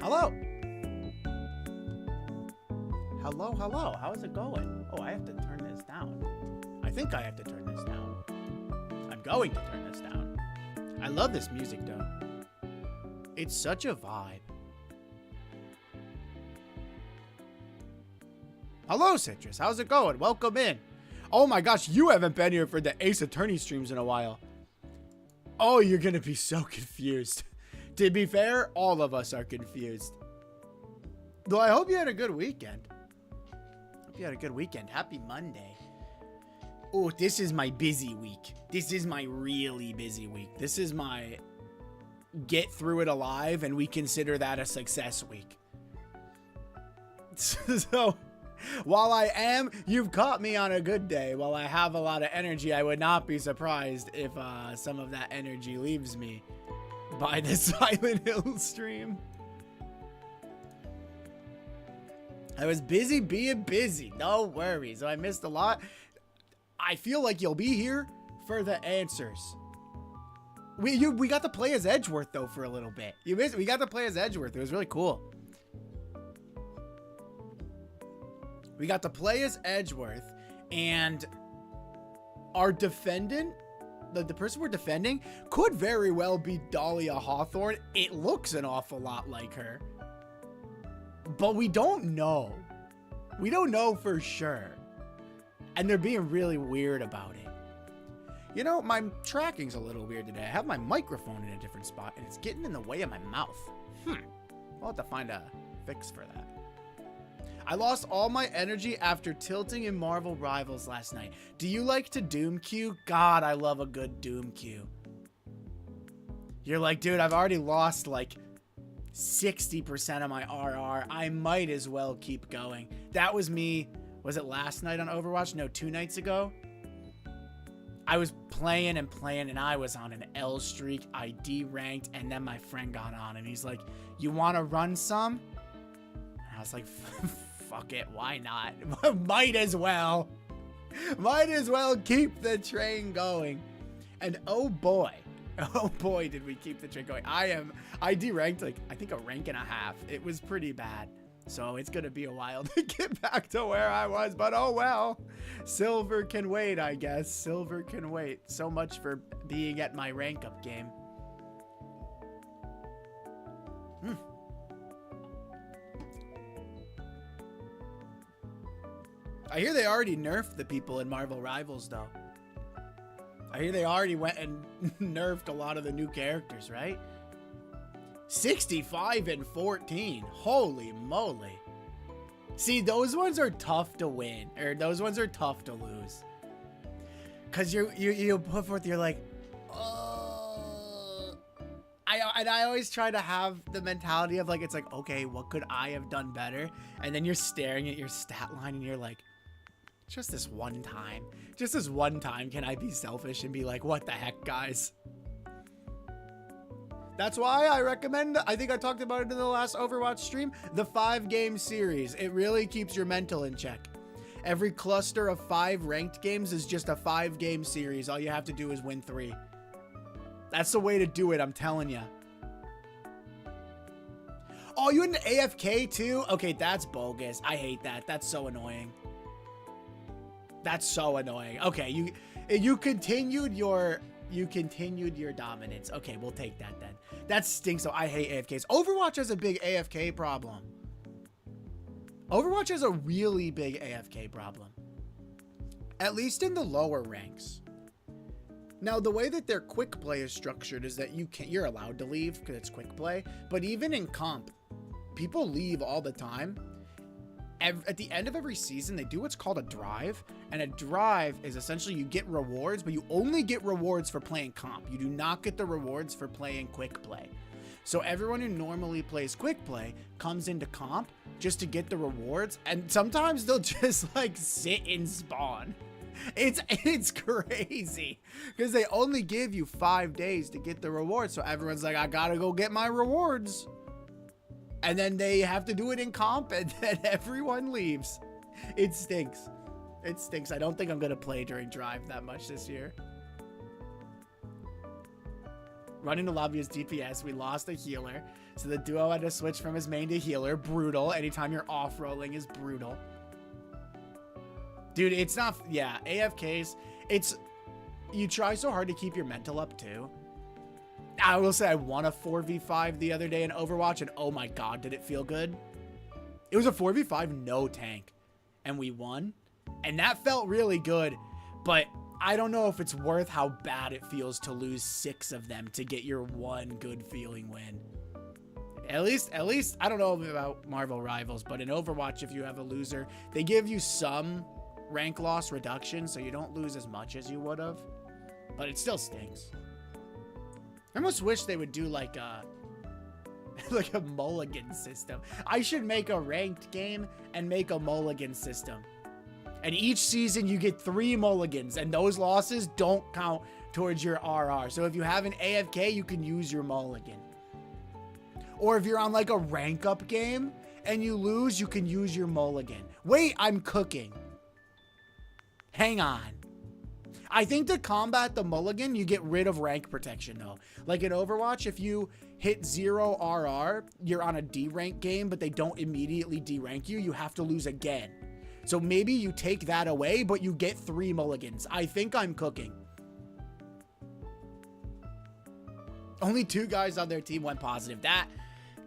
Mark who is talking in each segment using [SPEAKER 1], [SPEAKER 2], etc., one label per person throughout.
[SPEAKER 1] Hello. Hello, hello. How's it going? Oh, I have to turn this down. I think I have to turn this down. I'm going to turn this down. I love this music, though. It's such a vibe. Hello, Citrus. How's it going? Welcome in. Oh my gosh, you haven't been here for the Ace Attorney streams in a while. Oh, you're going to be so confused. To be fair, all of us are confused. Though I hope you had a good weekend. Hope you had a good weekend. Happy Monday. Oh, this is my busy week. This is my really busy week. This is my get through it alive, and we consider that a success week. So, while you've caught me on a good day, while I have a lot of energy, I would not be surprised if some of that energy leaves me by the Silent Hill stream. I was busy being busy. No worries. So I missed a lot. I feel like you'll be here for the answers. We got to play as Edgeworth though for a little bit. You missed. We got to play as Edgeworth. It was really cool. We got to play as Edgeworth, and our defendant, the person we're defending, could very well be Dahlia Hawthorne. It looks an awful lot like her, but we don't know. We don't know for sure. And they're being really weird about it. You know, my tracking's a little weird today. I have my microphone in a different spot, and it's getting in the way of my mouth. I'll have to find a fix for that. I lost all my energy after tilting in Marvel Rivals last night. Do you like to Doom queue? God, I love a good Doom queue. You're like, dude, I've already lost like 60% of my RR. I might as well keep going. That was me. Was it last night on Overwatch? No, 2 nights ago. I was playing and playing, and I was on an L streak. I D-ranked, and then my friend got on, and he's like, you want to run some? And I was like, fuck it, why not? Might as well. Might as well keep the train going. And oh boy, did we keep the train going. I D-ranked like, I think a rank and a half. It was pretty bad. So it's going to be a while to get back to where I was, but oh well. Silver can wait, I guess. Silver can wait. So much for being at my rank up game. I hear they already nerfed the people in Marvel Rivals, though. I hear they already went and nerfed a lot of the new characters, right? 65 and 14. Holy moly. See, those ones are tough to win, or those ones are tough to lose. Cause you put forth, you're like, I always try to have the mentality of like, it's like, okay, what could I have done better? And then you're staring at your stat line and you're like, just this one time, can I be selfish and be like, what the heck, guys? That's why I recommend, I think I talked about it in the last Overwatch stream, the 5-game series. It really keeps your mental in check. Every cluster of 5 ranked games is just a 5-game series. All you have to do is win 3. That's the way to do it, I'm telling you. Oh, you in the AFK too? Okay, that's bogus. I hate that. That's so annoying. That's so annoying. Okay, you continued your dominance. Okay, we'll take that then. That stinks, though. I hate AFKs. Overwatch has a big AFK problem. Overwatch has a really big AFK problem. At least in the lower ranks. Now, the way that their quick play is structured is that you're allowed to leave because it's quick play. But even in comp, people leave all the time. At the end of every season, they do what's called a drive. And a drive is essentially you get rewards, but you only get rewards for playing comp. You do not get the rewards for playing quick play. So everyone who normally plays quick play comes into comp just to get the rewards. And sometimes they'll just like sit and spawn. It's crazy because they only give you 5 days to get the rewards. So everyone's like, I gotta go get my rewards. And then they have to do it in comp, and then everyone leaves. It stinks. It stinks. I don't think I'm going to play during Drive that much this year. running the lobby as DPS. We lost a healer. So the duo had to switch from his main to healer. Brutal. Anytime you're off-rolling is brutal. Dude, it's not... Yeah, AFKs. It's... You try so hard to keep your mental up, too. I will say I won a 4v5 the other day in Overwatch, and oh my god, did it feel good. It was a 4v5, no tank. And we won. And that felt really good. But I don't know if it's worth how bad it feels to lose 6 of them to get your one good feeling win. At least, I don't know about Marvel Rivals, but in Overwatch, if you have a loser, they give you some rank loss reduction, so you don't lose as much as you would have. But it still stings. I almost wish they would do like a mulligan system. I should make a ranked game and make a mulligan system. And each season you get 3 mulligans, and those losses don't count towards your RR. So if you have an AFK, you can use your mulligan. Or if you're on like a rank up game and you lose, you can use your mulligan. Wait, I'm cooking. Hang on. I think to combat the mulligan, you get rid of rank protection though. Like in Overwatch, if you hit 0 RR, you're on a D rank game, but they don't immediately D rank you. You have to lose again. So maybe you take that away, but you get 3 mulligans. I think I'm cooking. Only 2 guys on their team went positive.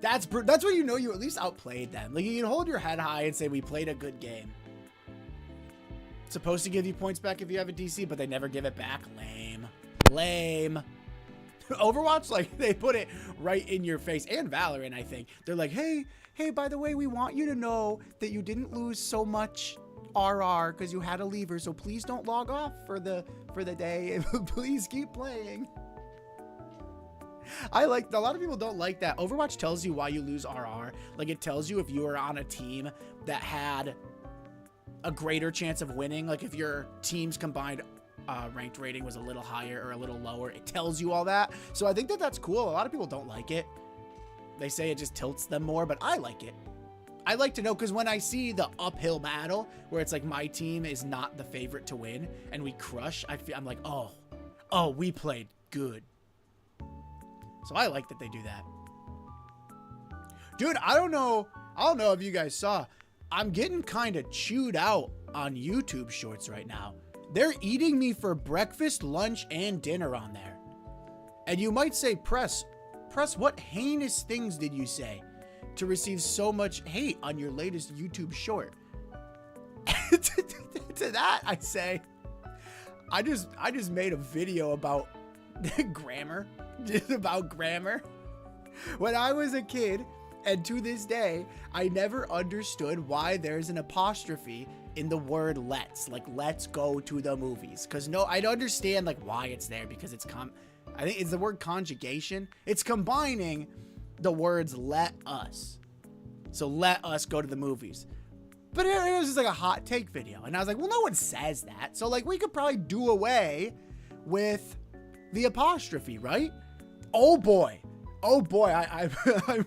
[SPEAKER 1] That's where you know you at least outplayed them. Like you can hold your head high and say we played a good game. It's supposed to give you points back if you have a DC, but they never give it back. Lame. Lame. Overwatch, like they put it right in your face, and Valorant, I think. They're like, hey, by the way, we want you to know that you didn't lose so much RR because you had a lever, so please don't log off for the day. Please keep playing. A lot of people don't like that. Overwatch tells you why you lose RR. Like it tells you if you were on a team that had a greater chance of winning. Like if your team's combined ranked rating was a little higher or a little lower, it tells you all that. So I think that's cool. A lot of people don't like it. They say it just tilts them more, but I like it. I like to know, because when I see the uphill battle where it's like my team is not the favorite to win and we crush, I'm like, oh, we played good. So I like that they do that. Dude, I don't know if you guys saw, I'm getting kind of chewed out on YouTube shorts right now. They're eating me for breakfast, lunch, and dinner on there. And you might say, Press, what heinous things did you say to receive so much hate on your latest YouTube short? To that, I say, I just made a video about grammar. Just about grammar. When I was a kid, and to this day, I never understood why there's an apostrophe in the word let's. Like, let's go to the movies. Because no, I don't understand like why it's there, because it's I think it's the word conjugation. It's combining the words let us. So let us go to the movies. But it was just like a hot take video. And I was like, well, no one says that. So like we could probably do away with the apostrophe, right? Oh boy, I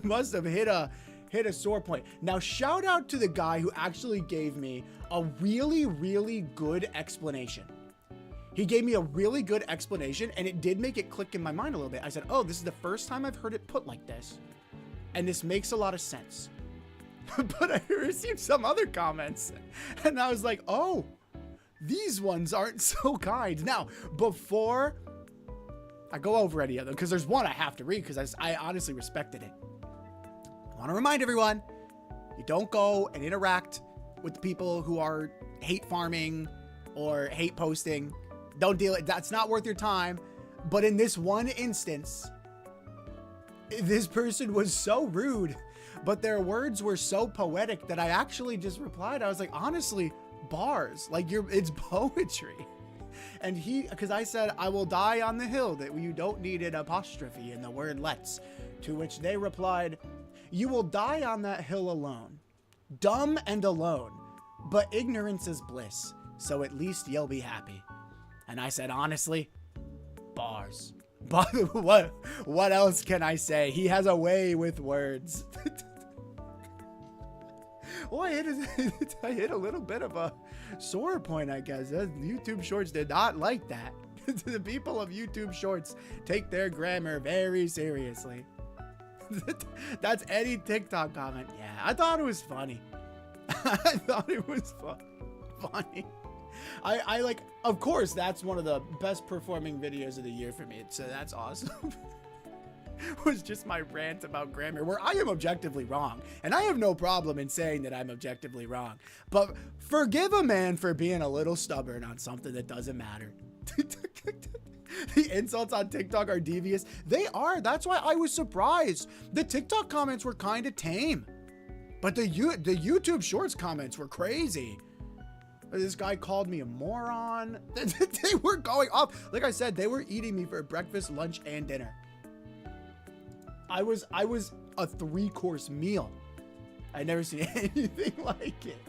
[SPEAKER 1] must have hit a sore point. Now shout out to the guy who actually gave me a really, really good explanation. He gave me a really good explanation, and it did make it click in my mind a little bit. I said, oh, this is the first time I've heard it put like this, and this makes a lot of sense. But I received some other comments, and I was like, oh, these ones aren't so kind. Now, before I go over any of them, because there's one I have to read because I honestly respected it. I want to remind everyone, you don't go and interact with the people who are hate farming or hate posting. Don't deal it. That's not worth your time. But in this one instance, this person was so rude, but their words were so poetic that I actually just replied. I was like, honestly, bars, like it's poetry. And because I said, I will die on the hill, that you don't need an apostrophe in the word let's, to which they replied, you will die on that hill alone, dumb and alone, but ignorance is bliss, so at least you'll be happy. And I said, honestly, bars. But what else can I say? He has a way with words. Well, I hit a little bit of a sore point, I guess. YouTube Shorts did not like that. The people of YouTube Shorts take their grammar very seriously. That's any TikTok comment. Yeah, I thought it was funny. I thought it was funny. I like, of course, that's one of the best performing videos of the year for me. So that's awesome. Was just my rant about grammar, where I am objectively wrong. And I have no problem in saying that I'm objectively wrong. But forgive a man for being a little stubborn on something that doesn't matter. The insults on TikTok are devious. They are. That's why I was surprised. The TikTok comments were kind of tame. But the YouTube Shorts comments were crazy. This guy called me a moron. They were going off. Like I said, they were eating me for breakfast, lunch, and dinner. I was a 3-course meal. I'd never seen anything like it.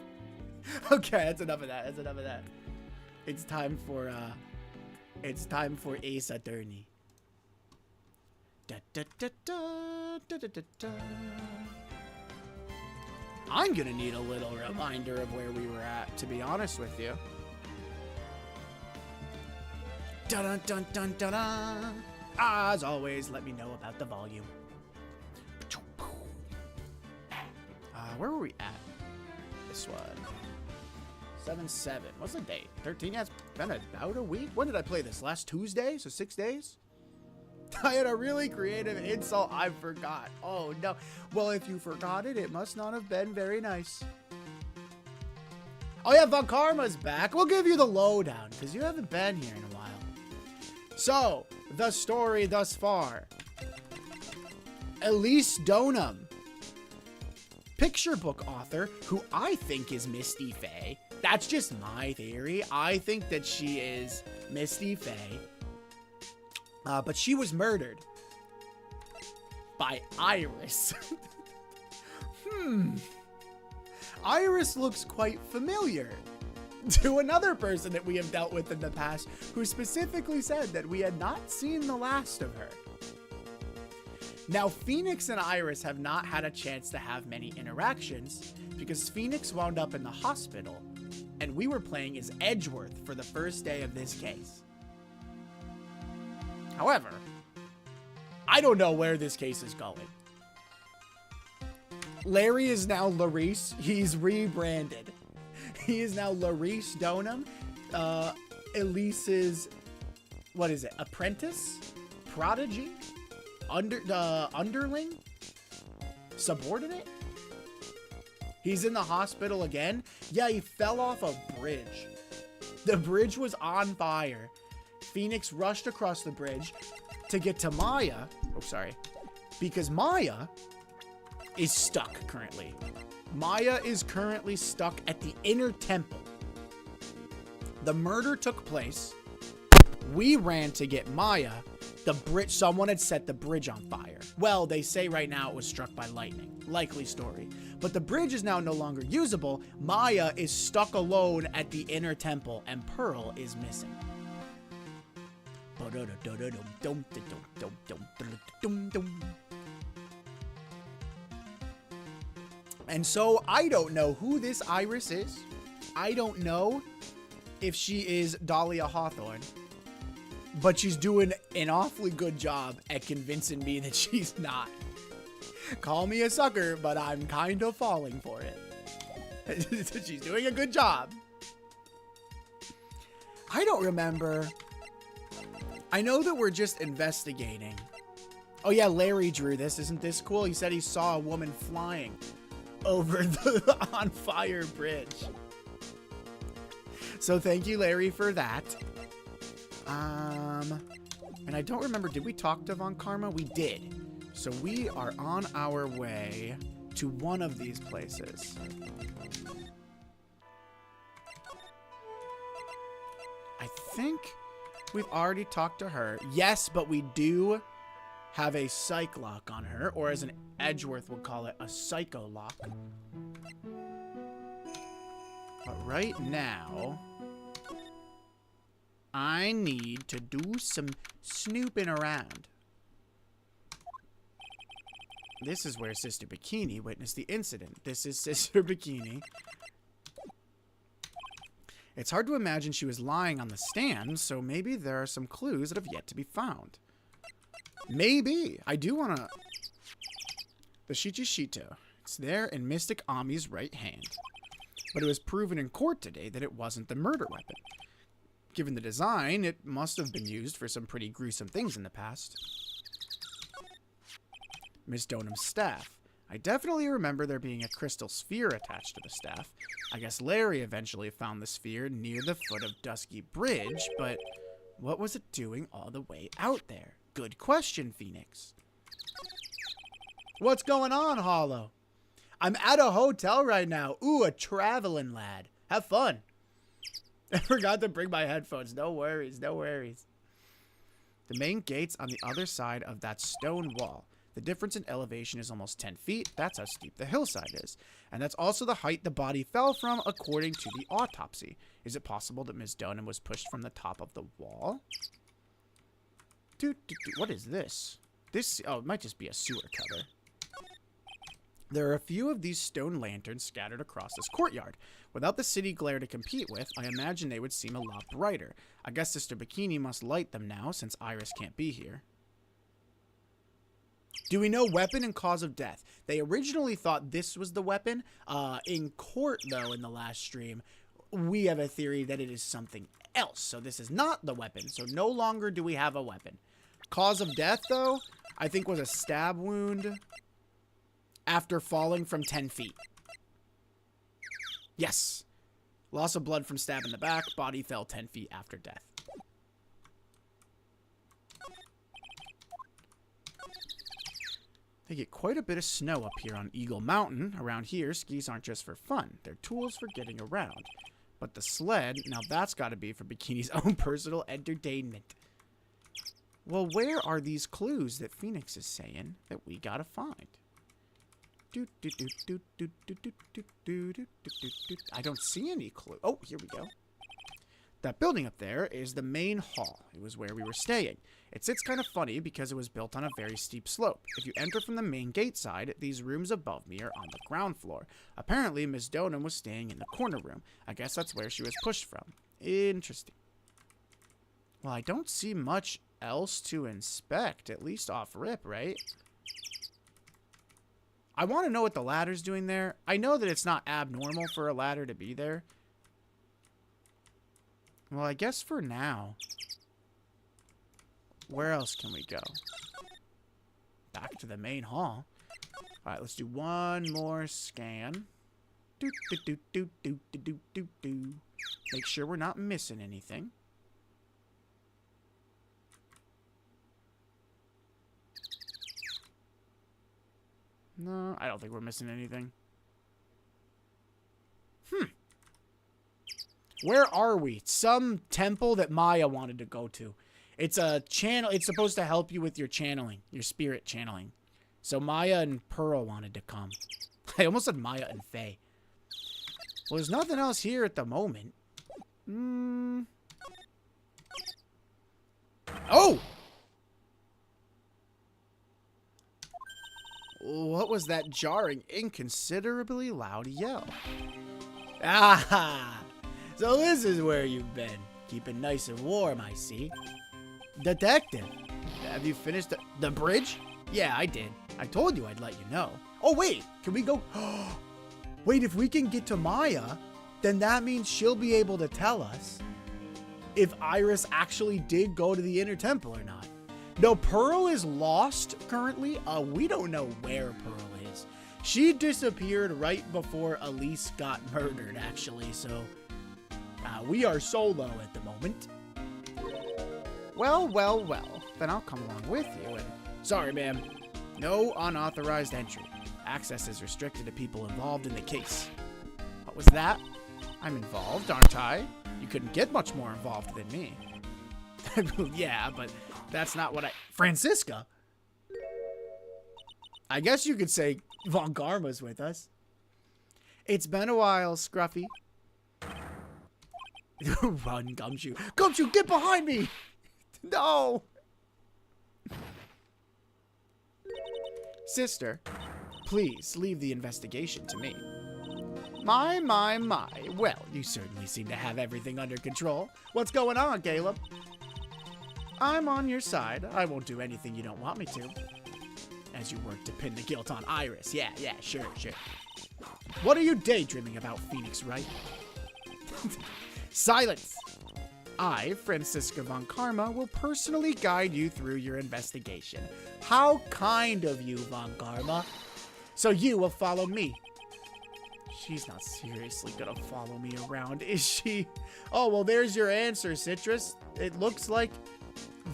[SPEAKER 1] Okay, that's enough of that. That's enough of that. It's time for Ace Attorney. Da, da, da, da, da, da, da, da. I'm gonna need a little reminder of where we were at, to be honest with you. Dun dun dun dun dun dun. As always, let me know about the volume. Where were we at? This one. 7-7. What's the date? 13? Yeah, it's been about a week. When did I play this? Last Tuesday? So 6 days? I had a really creative insult I forgot. Oh, no. Well, if you forgot it, it must not have been very nice. Oh, yeah, Von Karma's back. We'll give you the lowdown, because you haven't been here in a while. So, the story thus far. Elise Donham, picture book author, who I think is Misty Faye. That's just my theory. I think that she is Misty Faye. But she was murdered by Iris. Iris looks quite familiar to another person that we have dealt with in the past, who specifically said that we had not seen the last of her. Now, Phoenix and Iris have not had a chance to have many interactions because Phoenix wound up in the hospital and we were playing as Edgeworth for the first day of this case. However, I don't know where this case is going. Larry is now Larice. He's rebranded. He is now Larice Donham. Elise's, what is it? Apprentice? Prodigy? Underling? Subordinate? He's in the hospital again. Yeah, he fell off a bridge. The bridge was on fire. Phoenix rushed across the bridge to get to Maya. Oh, sorry. Because Maya is stuck currently. Maya is currently stuck at the inner temple. The murder took place. We ran to get Maya. The bridge, someone had set the bridge on fire. Well, they say right now it was struck by lightning. Likely story. But the bridge is now no longer usable. Maya is stuck alone at the inner temple and Pearl is missing. And so I don't know who this Iris is. I don't know if she is Dahlia Hawthorne, but she's doing an awfully good job at convincing me that she's not. Call me a sucker, but I'm kind of falling for it. She's doing a good job. I don't remember. I know that we're just investigating. Oh yeah, Larry drew this. Isn't this cool? He said he saw a woman flying over the on fire bridge. So thank you, Larry, for that. And I don't remember, did we talk to Von Karma? We did. So we are on our way to one of these places. I think we've already talked to her. Yes, but we do have a psych lock on her, or as an Edgeworth would call it, a psycho lock. But right now, I need to do some snooping around. This is where Sister Bikini witnessed the incident. This is Sister Bikini. It's hard to imagine she was lying on the stand, so maybe there are some clues that have yet to be found. Maybe. I do want to... The Shichishito. It's there in Mystic Ami's right hand. But it was proven in court today that it wasn't the murder weapon. Given the design, it must have been used for some pretty gruesome things in the past. Ms. Donham's staff. I definitely remember there being a crystal sphere attached to the staff. I guess Larry eventually found the sphere near the foot of Dusky Bridge, but what was it doing all the way out there? Good question, Phoenix. What's going on, Hollow? I'm at a hotel right now. Ooh, a traveling lad. Have fun. I forgot to bring my headphones. No worries, no worries. The main gate's on the other side of that stone wall. The difference in elevation is almost 10 feet. That's how steep the hillside is. And that's also the height the body fell from, according to the autopsy. Is it possible that Ms. Donham was pushed from the top of the wall? What is this? Oh, it might just be a sewer cover. There are a few of these stone lanterns scattered across this courtyard. Without the city glare to compete with, I imagine they would seem a lot brighter. I guess Sister Bikini must light them now, since Iris can't be here. Do we know weapon and cause of death? They originally thought this was the weapon. In court, though, in the last stream, we have a theory that it is something else. So this is not the weapon. So no longer do we have a weapon. Cause of death, though, I think was a stab wound after falling from 10 feet. Yes. Loss of blood from stab in the back. Body fell 10 feet after death. They get quite a bit of snow up here on Eagle Mountain. Around here, skis aren't just for fun. They're tools for getting around. But the sled, now that's got to be for Bikini's own personal entertainment. Well, where are these clues that Phoenix is saying that we gotta find? I don't see any clue. Oh, here we go. That building up there is the main hall. It was where we were staying. It sits kind of funny because it was built on a very steep slope. If you enter from the main gate side, these rooms above me are on the ground floor. Apparently, Miss Donham was staying in the corner room. I guess that's where she was pushed from. Interesting. Well, I don't see much else to inspect, at least off rip, right? I want to know what the ladder's doing there. I know that it's not abnormal for a ladder to be there. Well, I guess for now, where else can we go? Back to the main hall. All right, let's do one more scan. Make sure we're not missing anything. No, I don't think we're missing anything. Where are we? Some temple that Maya wanted to go to. It's a channel. It's supposed to help you with your channeling, your spirit channeling. So Maya and Pearl wanted to come. I almost said Maya and Faye. Well, there's nothing else here at the moment. Oh! What was that jarring, inconsiderably loud yell? Ah! So this is where you've been. Keeping nice and warm, I see. Detective, have you finished the bridge? Yeah, I did. I told you I'd let you know. Oh, wait. Can we go? Wait, if we can get to Maya, then that means she'll be able to tell us if Iris actually did go to the inner temple or not. No, Pearl is lost currently. We don't know where Pearl is. She disappeared right before Elise got murdered, actually, so we are solo at the moment. Well, well, well. Then I'll come along with you and... Sorry, ma'am. No unauthorized entry. Access is restricted to people involved in the case. What was that? I'm involved, aren't I? You couldn't get much more involved than me. Yeah, but that's not what Francisca? I guess you could say Von Garma's with us. It's been a while, Scruffy. Run, Gumshoe. Gumshoe, get behind me! No! Sister, please leave the investigation to me. My. Well, you certainly seem to have everything under control. What's going on, Caleb? I'm on your side. I won't do anything you don't want me to. As you work to pin the guilt on Iris. Yeah, sure. What are you daydreaming about, Phoenix Wright? Silence! I, Francisca von Karma, will personally guide you through your investigation. How kind of you, von Karma. So you will follow me. She's not seriously gonna follow me around, is she? Oh, well, there's your answer, Citrus. It looks like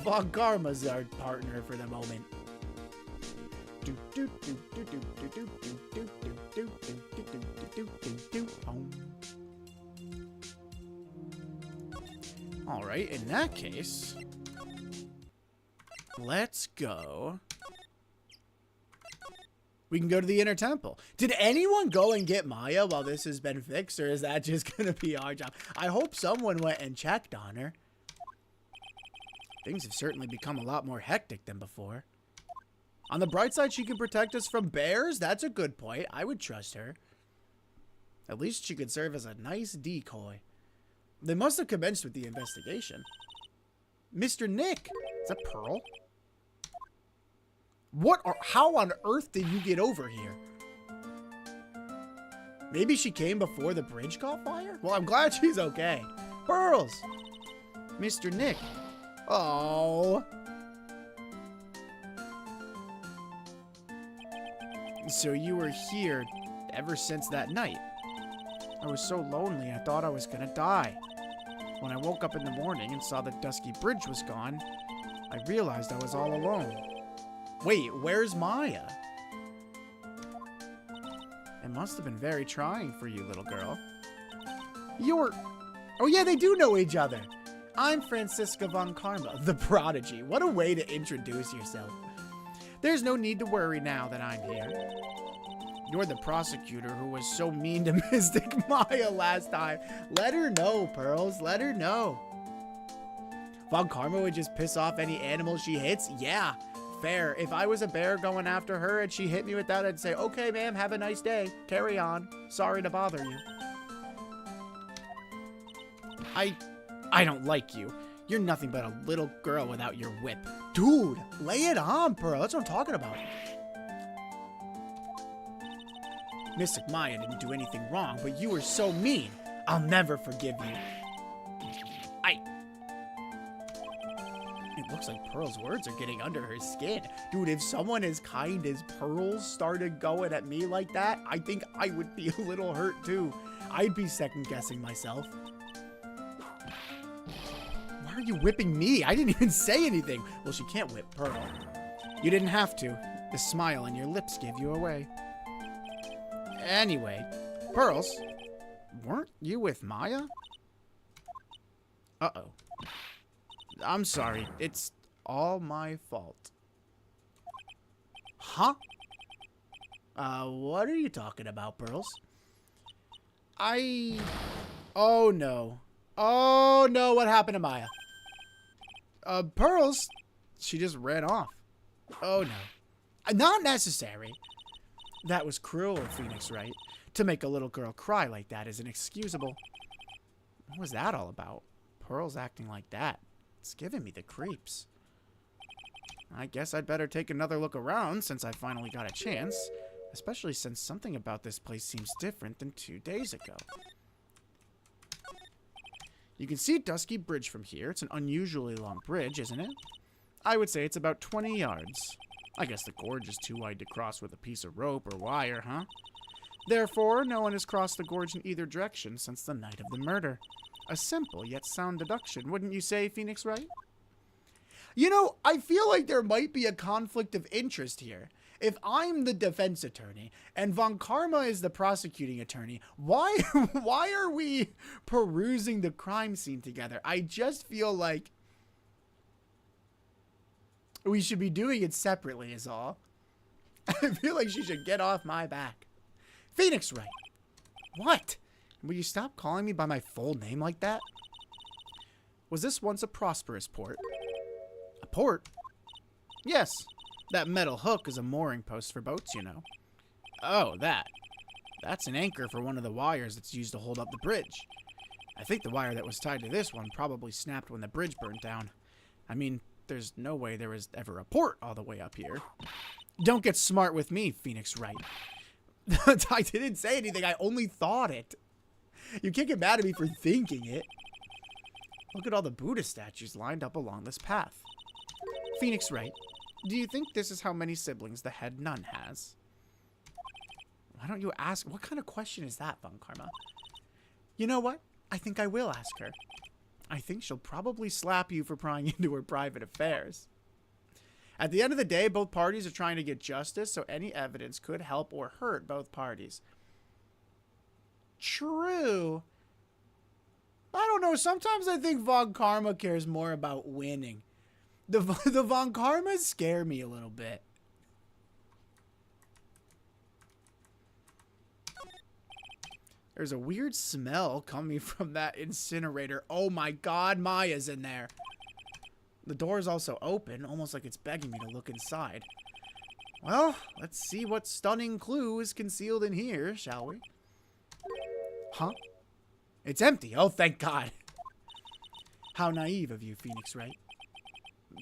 [SPEAKER 1] von Karma's our partner for the moment. All right, in that case, let's go. We can go to the inner temple. Did anyone go and get Maya while this has been fixed, or is that just gonna be our job? I hope someone went and checked on her. Things have certainly become a lot more hectic than before. On the bright side, she can protect us from bears. That's a good point. I would trust her. At least she could serve as a nice decoy. They must have commenced with the investigation. Mr. Nick! Is that Pearl? How on earth did you get over here? Maybe she came before the bridge caught fire? Well, I'm glad she's okay. Pearls! Mr. Nick. Oh. So you were here ever since that night. I was so lonely, I thought I was gonna die. When I woke up in the morning and saw the dusky bridge was gone, I realized I was all alone. Wait, where's Maya? It must have been very trying for you, little girl. Oh yeah, they do know each other. I'm Francisca von Karma, the prodigy. What a way to introduce yourself. There's no need to worry now that I'm here. You're the prosecutor who was so mean to Mystic Maya last time. Let her know, Pearls. Let her know. Von Karma would just piss off any animal she hits? Yeah, fair. If I was a bear going after her and she hit me with that, I'd say, okay, ma'am, have a nice day. Carry on. Sorry to bother you. I don't like you. You're nothing but a little girl without your whip. Dude, lay it on, Pearl. That's what I'm talking about. Mystic Maya didn't do anything wrong, but you were so mean. I'll never forgive you. It looks like Pearl's words are getting under her skin. Dude, if someone as kind as Pearl started going at me like that, I think I would be a little hurt too. I'd be second-guessing myself. Why are you whipping me? I didn't even say anything. Well, she can't whip Pearl. You didn't have to. The smile on your lips gave you away. Anyway, Pearls, weren't you with Maya? Uh-oh. I'm sorry. It's all my fault. Huh? What are you talking about, Pearls? Oh, no. Oh, no, what happened to Maya? Pearls, she just ran off. Oh, no. Not necessary. That was cruel of Phoenix Wright. To make a little girl cry like that is inexcusable. What was that all about? Pearl's acting like that. It's giving me the creeps. I guess I'd better take another look around since I finally got a chance. Especially since something about this place seems different than 2 days ago. You can see Dusky Bridge from here. It's an unusually long bridge, isn't it? I would say it's about 20 yards. I guess the gorge is too wide to cross with a piece of rope or wire, huh? Therefore, no one has crossed the gorge in either direction since the night of the murder. A simple yet sound deduction, wouldn't you say, Phoenix Wright? You know, I feel like there might be a conflict of interest here. If I'm the defense attorney and Von Karma is the prosecuting attorney, why are we perusing the crime scene together? I just feel like we should be doing it separately is all. I feel like she should get off my back. Phoenix Wright. What? Will you stop calling me by my full name like that? Was this once a prosperous port? A port? Yes. That metal hook is a mooring post for boats, you know. Oh, that. That's an anchor for one of the wires that's used to hold up the bridge. I think the wire that was tied to this one probably snapped when the bridge burnt down. I mean, there's no way there was ever a port all the way up here. Don't get smart with me, Phoenix Wright. I didn't say anything. I only thought it. You can't get mad at me for thinking it. Look at all the Buddha statues lined up along this path. Phoenix Wright, do you think this is how many siblings the head nun has? Why don't you ask? What kind of question is that, Von Karma? You know what? I think I will ask her. I think she'll probably slap you for prying into her private affairs. At the end of the day, both parties are trying to get justice, so any evidence could help or hurt both parties. True. I don't know. Sometimes I think Von Karma cares more about winning. The Von Karmas scare me a little bit. There's a weird smell coming from that incinerator. Oh my god, Maya's in there. The door is also open, almost like it's begging me to look inside. Well, let's see what stunning clue is concealed in here, shall we? Huh? It's empty. Oh, thank God. How naive of you, Phoenix Wright.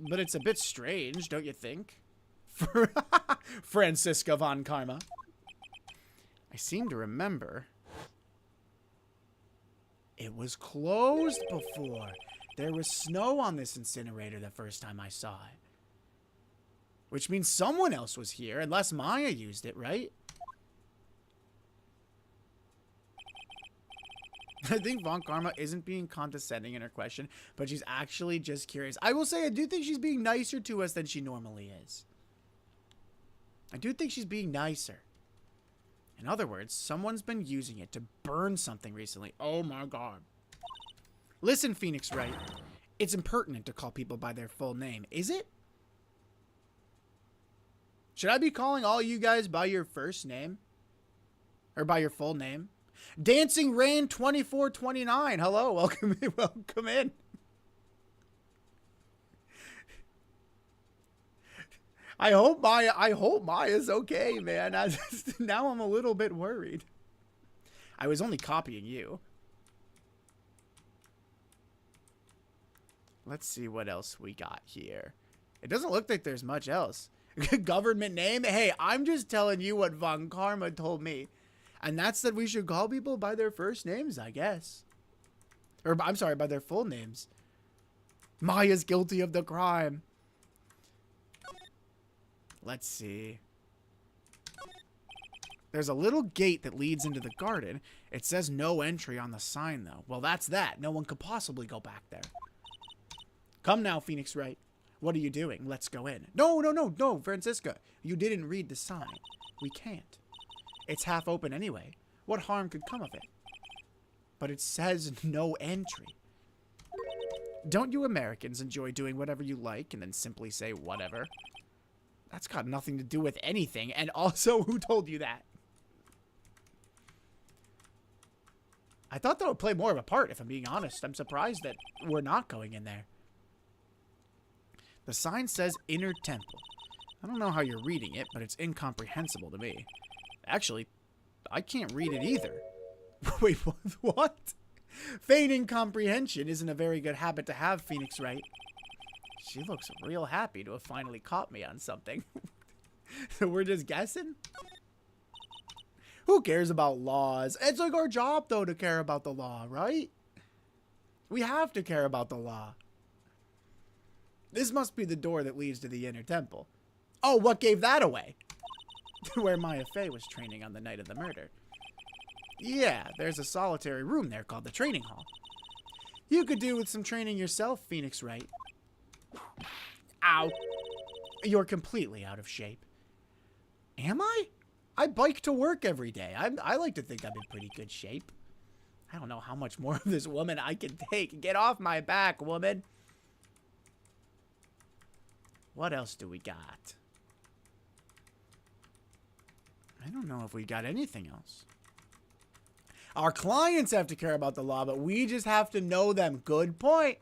[SPEAKER 1] But it's a bit strange, don't you think? Francisca Von Karma. I seem to remember. It was closed before. There was snow on this incinerator the first time I saw it. Which means someone else was here, unless Maya used it, right? I think Von Karma isn't being condescending in her question, but she's actually just curious. I will say I do think she's being nicer to us than she normally is. I do think she's being nicer. In other words, someone's been using it to burn something recently. Oh my god. Listen, Phoenix Wright. It's impertinent to call people by their full name, is it? Should I be calling all you guys by your first name? Or by your full name? Dancing Rain 2429. Hello, welcome in. Welcome in. I hope Maya's okay, man. Now I'm a little bit worried. I was only copying you. Let's see what else we got here. It doesn't look like there's much else. Government name? Hey, I'm just telling you what Von Karma told me. And that's that we should call people by their first names, I guess. Or, I'm sorry, by their full names. Maya's guilty of the crime. Let's see. There's a little gate that leads into the garden. It says no entry on the sign, though. Well, that's that. No one could possibly go back there. Come now, Phoenix Wright. What are you doing? Let's go in. No, Francisca. You didn't read the sign. We can't. It's half open anyway. What harm could come of it? But it says no entry. Don't you Americans enjoy doing whatever you like and then simply say whatever? That's got nothing to do with anything. And also, who told you that? I thought that would play more of a part, if I'm being honest. I'm surprised that we're not going in there. The sign says Inner Temple. I don't know how you're reading it, but it's incomprehensible to me. Actually, I can't read it either. Wait, what? Feigning comprehension isn't a very good habit to have, Phoenix Wright. She looks real happy to have finally caught me on something. So we're just guessing? Who cares about laws? It's like our job, though, to care about the law, right? We have to care about the law. This must be the door that leads to the Inner Temple. Oh, what gave that away? Where Maya Fey was training on the night of the murder. Yeah, there's a solitary room there called the training hall. You could do with some training yourself, Phoenix Wright. Ow. You're completely out of shape. Am I? I bike to work every day. I like to think I'm in pretty good shape. I don't know how much more of this woman I can take. Get off my back, woman. What else do we got? I don't know if we got anything else. Our clients have to care about the law, but we just have to know them. Good point.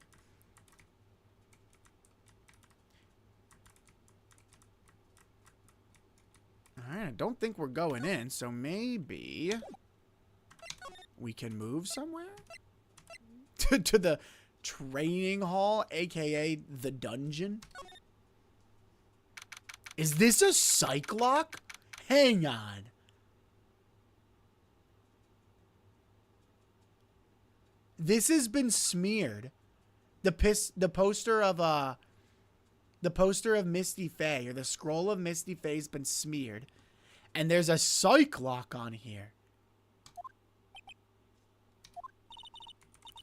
[SPEAKER 1] Alright, I don't think we're going in, so maybe we can move somewhere? to the training hall, aka the dungeon? Is this a psych lock? Hang on. This has been smeared. The poster of Misty Faye, or the scroll of Misty Faye, has been smeared. And there's a psych lock on here.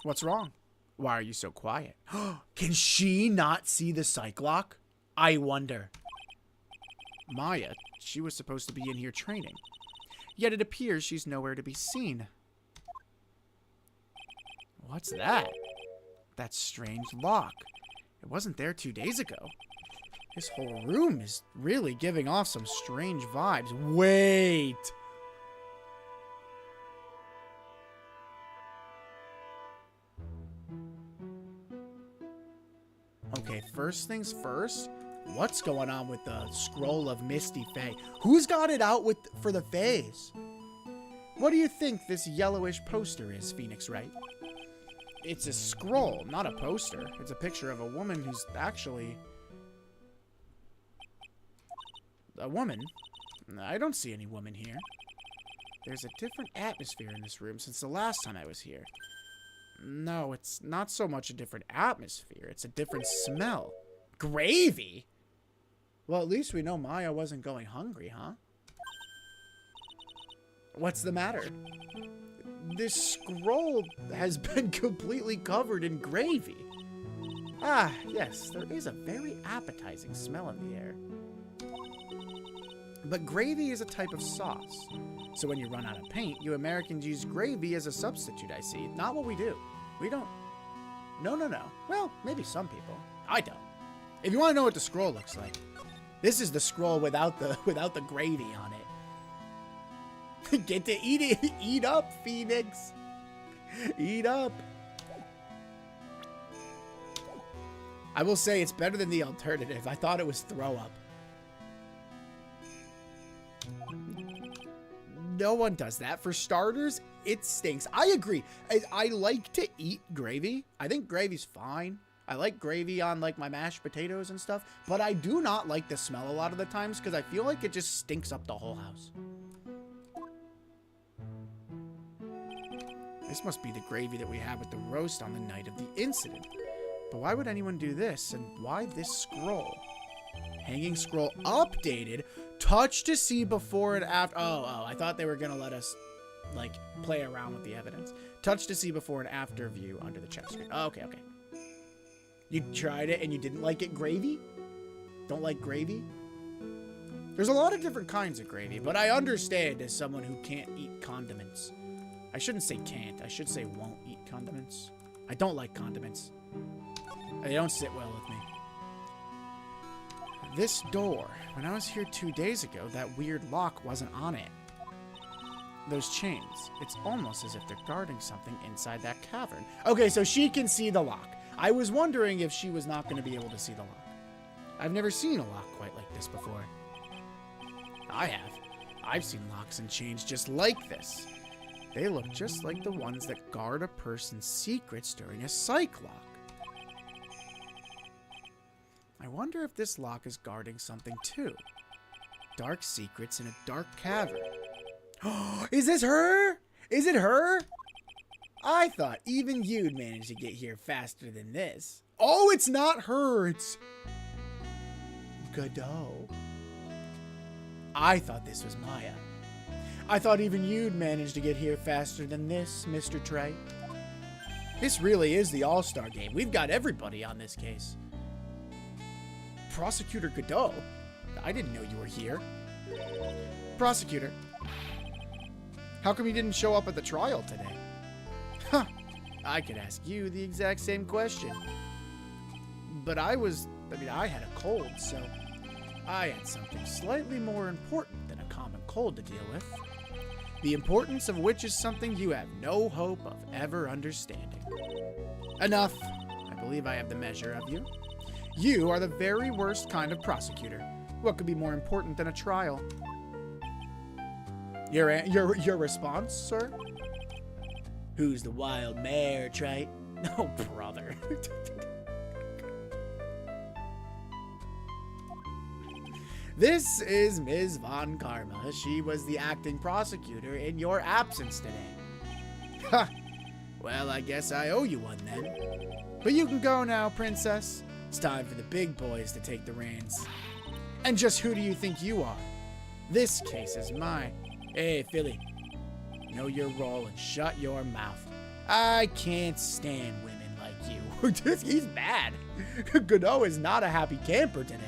[SPEAKER 1] What's wrong? Why are you so quiet? Can she not see the psych lock? I wonder. Maya, she was supposed to be in here training. Yet it appears she's nowhere to be seen. What's that? That strange lock. It wasn't there 2 days ago. This whole room is really giving off some strange vibes. Wait! Okay, first things first. What's going on with the scroll of Misty Faye? Who's got it out for the Fays? What do you think this yellowish poster is, Phoenix Wright? It's a scroll, not a poster. It's a picture of a woman who's actually a woman. I don't see any woman here. There's a different atmosphere in this room since the last time I was here. No, it's not so much a different atmosphere. It's a different smell. Gravy? Well, at least we know Maya wasn't going hungry, huh? What's the matter? This scroll has been completely covered in gravy. Ah, yes, there is a very appetizing smell in the air. But gravy is a type of sauce. So when you run out of paint, you Americans use gravy as a substitute, I see. Not what we do. We don't. No. Well, maybe some people. I don't. If you want to know what the scroll looks like, this is the scroll without the gravy on it. Get to eat it. Eat up, Phoenix. Eat up. I will say it's better than the alternative. I thought it was throw up. No one does that. For starters, it stinks. I agree. I like to eat gravy. I think gravy's fine. I like gravy on like my mashed potatoes and stuff, but I do not like the smell a lot of the times because I feel like it just stinks up the whole house. This must be the gravy that we had with the roast on the night of the incident. But why would anyone do this? And why this scroll? Hanging scroll updated. Touch to see before and after. Oh, I thought they were going to let us, like, play around with the evidence. Touch to see before and after view under the check screen. Oh, okay. You tried it and you didn't like it? Gravy? Don't like gravy? There's a lot of different kinds of gravy, but I understand as someone who can't eat condiments. I shouldn't say can't. I should say won't eat condiments. I don't like condiments. They don't sit well with me. This door. When I was here 2 days ago, that weird lock wasn't on it. Those chains. It's almost as if they're guarding something inside that cavern. Okay, so she can see the lock. I was wondering if she was not going to be able to see the lock. I've never seen a lock quite like this before. I have. I've seen locks and chains just like this. They look just like the ones that guard a person's secrets during a psych lock. I wonder if this lock is guarding something too. Dark secrets in a dark cavern. Is this her? Is it her? I thought even you'd manage to get here faster than this. Oh, it's not her. It's Godot. I thought this was Maya. I thought even you'd manage to get here faster than this, Mr. Trey. This really is the all-star game. We've got everybody on this case. Prosecutor Godot? I didn't know you were here. Prosecutor, how come you didn't show up at the trial today? Huh, I could ask you the exact same question. But I had a cold, so I had something slightly more important than a common cold to deal with. The importance of which is something you have no hope of ever understanding. Enough. I believe I have the measure of you. You are the very worst kind of prosecutor. What could be more important than a trial? Your response, sir? Who's the wild mare, Trite? Oh, brother. This is Ms. Von Karma. She was the acting prosecutor in your absence today. Ha! Well, I guess I owe you one then. But you can go now, princess. It's time for the big boys to take the reins. And just who do you think you are? This case is mine. Hey, Philly. Know your role and shut your mouth. I can't stand women like you. He's bad. Godot is not a happy camper today.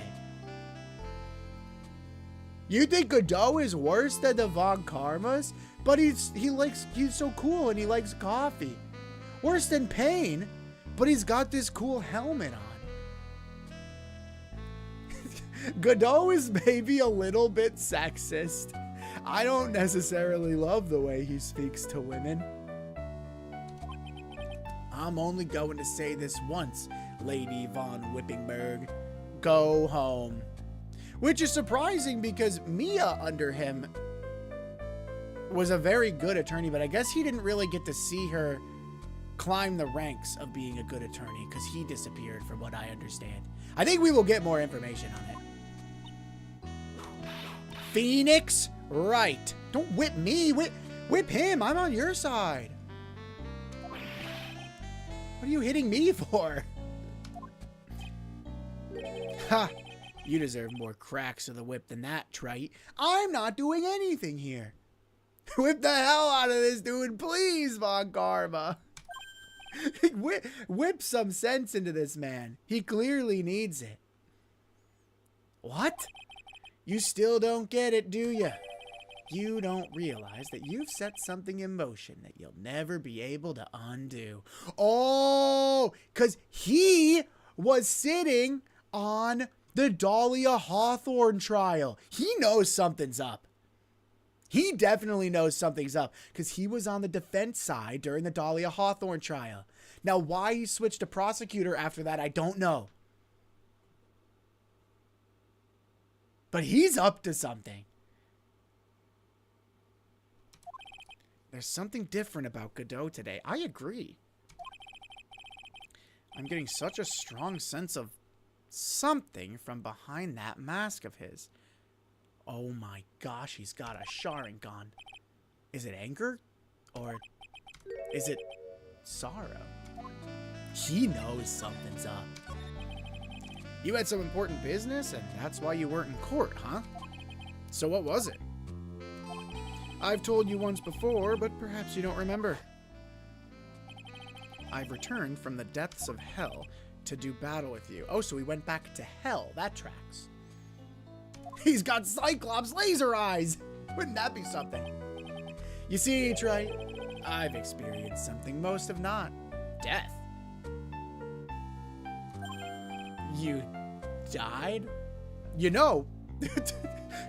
[SPEAKER 1] You think Godot is worse than the Von Karmas? But he's so cool and he likes coffee. Worse than Pain, but he's got this cool helmet on. Godot is maybe a little bit sexist. I don't necessarily love the way he speaks to women. I'm only going to say this once, Lady Von Whippingberg. Go home. Which is surprising because Mia under him was a very good attorney, but I guess he didn't really get to see her climb the ranks of being a good attorney because he disappeared from what I understand. I think we will get more information on it. Phoenix Wright. Don't whip me. Whip him. I'm on your side. What are you hitting me for? Ha. You deserve more cracks of the whip than that, Trite. I'm not doing anything here. Whip the hell out of this dude, please, Von Karma. Whip some sense into this man. He clearly needs it. What? You still don't get it, do you? You don't realize that you've set something in motion that you'll never be able to undo. Oh, because he was sitting on the Dahlia Hawthorne trial. He knows something's up. He definitely knows something's up because he was on the defense side during the Dahlia Hawthorne trial. Now, why he switched to prosecutor after that, I don't know. But he's up to something. There's something different about Godot today. I agree. I'm getting such a strong sense of something from behind that mask of his. Oh my gosh, he's got a Sharingan. Is it anger? Or is it sorrow? He knows something's up. You had some important business, and that's why you weren't in court, huh? So what was it? I've told you once before, but perhaps you don't remember. I've returned from the depths of hell to do battle with you. Oh, so we went back to hell. That tracks. He's got Cyclops laser eyes. Wouldn't that be something? You see, Trite, I've experienced something most have not. Death. You died? You know,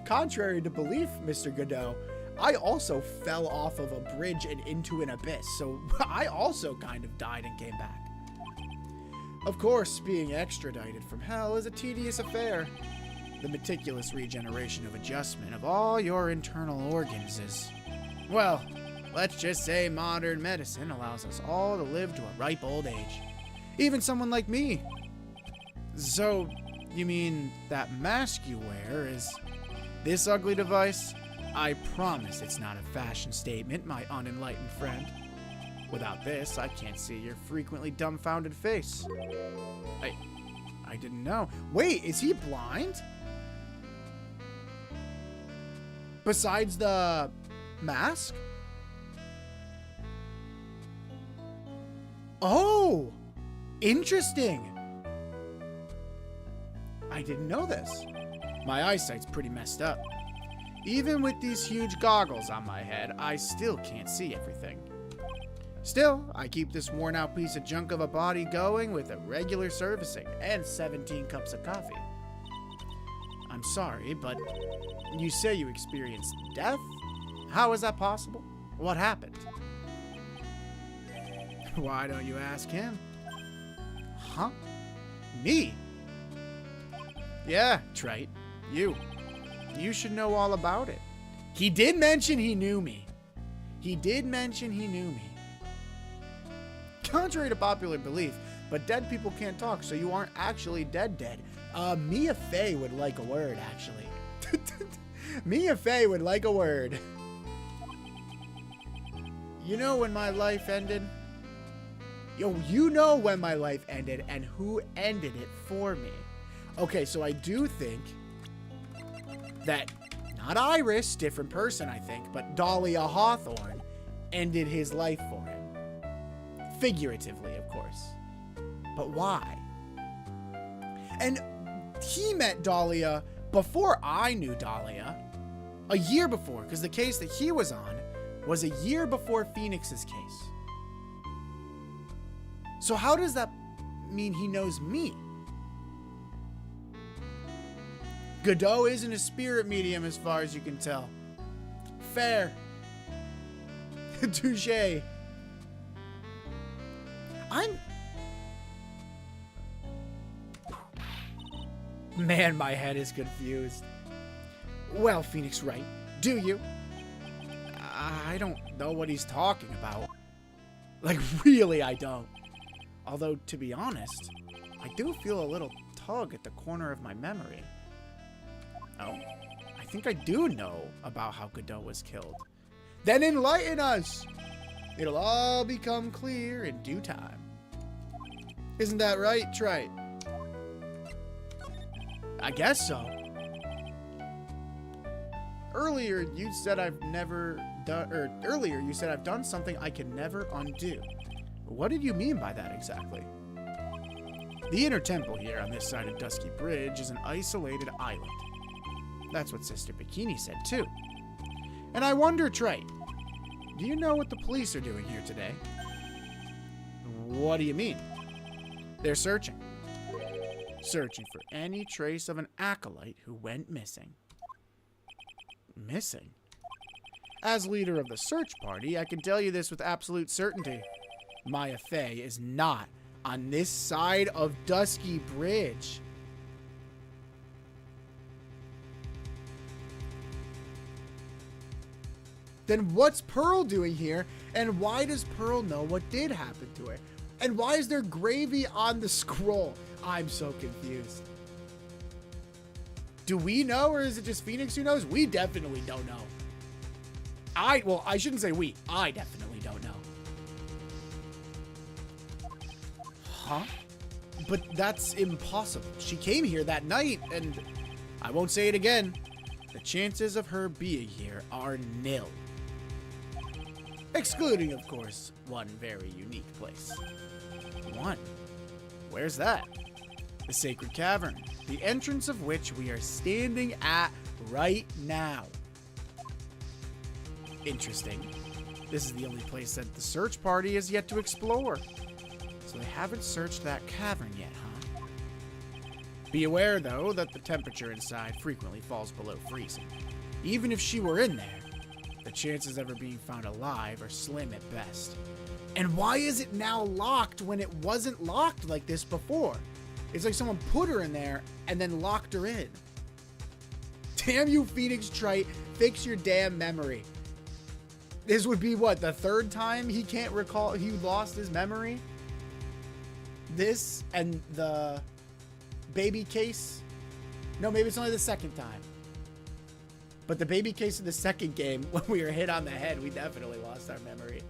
[SPEAKER 1] contrary to belief, Mr. Godot, I also fell off of a bridge and into an abyss, so I also kind of died and came back. Of course, being extradited from hell is a tedious affair. The meticulous regeneration of adjustment of all your internal organs is, well, let's just say modern medicine allows us all to live to a ripe old age. Even someone like me. So, you mean that mask you wear is this ugly device? I promise it's not a fashion statement, my unenlightened friend. Without this, I can't see your frequently dumbfounded face. I didn't know. Wait, is he blind? Besides the mask? Oh, interesting. I didn't know this. My eyesight's pretty messed up. Even with these huge goggles on my head, I still can't see everything. Still, I keep this worn out piece of junk of a body going with a regular servicing and 17 cups of coffee. I'm sorry, but you say you experienced death? How is that possible? What happened? Why don't you ask him? Huh? Me? Yeah, Trite. You should know all about it. He did mention he knew me. He did mention he knew me. Contrary to popular belief, but dead people can't talk, so you aren't actually dead. Mia Fey would like a word, actually. Mia Fey would like a word. You know when my life ended? Yo, you know when my life ended and who ended it for me. Okay, so I do think that, not Iris, different person, I think, but Dahlia Hawthorne ended his life for him. Figuratively, of course. But why? And he met Dahlia before I knew Dahlia. A year before, because the case that he was on was a year before Phoenix's case. So how does that mean he knows me? Godot isn't a spirit medium as far as you can tell. Fair. Touché. Man, my head is confused. Well, Phoenix Wright, do you? I don't know what he's talking about. Like, really, I don't. Although, to be honest, I do feel a little tug at the corner of my memory. Oh, I think I do know about how Godot was killed. Then enlighten us! It'll all become clear in due time. Isn't that right, Trite? I guess so. Earlier, you said I've done something I can never undo. What did you mean by that exactly? The inner temple here on this side of Dusky Bridge is an isolated island. That's what Sister Bikini said too. And I wonder, Trey, do you know what the police are doing here today? What do you mean? They're searching. Searching for any trace of an acolyte who went missing. Missing? As leader of the search party, I can tell you this with absolute certainty. Maya Fey is not on this side of Dusky Bridge. Then what's Pearl doing here? And why does Pearl know what did happen to her? And why is there gravy on the scroll? I'm so confused. Do we know, or is it just Phoenix who knows? We definitely don't know. Well, I shouldn't say we. I definitely don't know. Huh? But that's impossible. She came here that night, and I won't say it again. The chances of her being here are nil. Excluding, of course, one very unique place. One? Where's that? The Sacred Cavern, the entrance of which we are standing at right now. Interesting. This is the only place that the search party has yet to explore. So they haven't searched that cavern yet, huh? Be aware, though, that the temperature inside frequently falls below freezing. Even if she were in there, the chances of her being found alive are slim at best. And why is it now locked when it wasn't locked like this before? It's like someone put her in there and then locked her in. Damn you, Phoenix Trite. Fix your damn memory. This would be, what, the third time he can't recall, he lost his memory? This and the baby case? No, maybe it's only the second time. But the baby case in the second game, when we were hit on the head, we definitely lost our memory.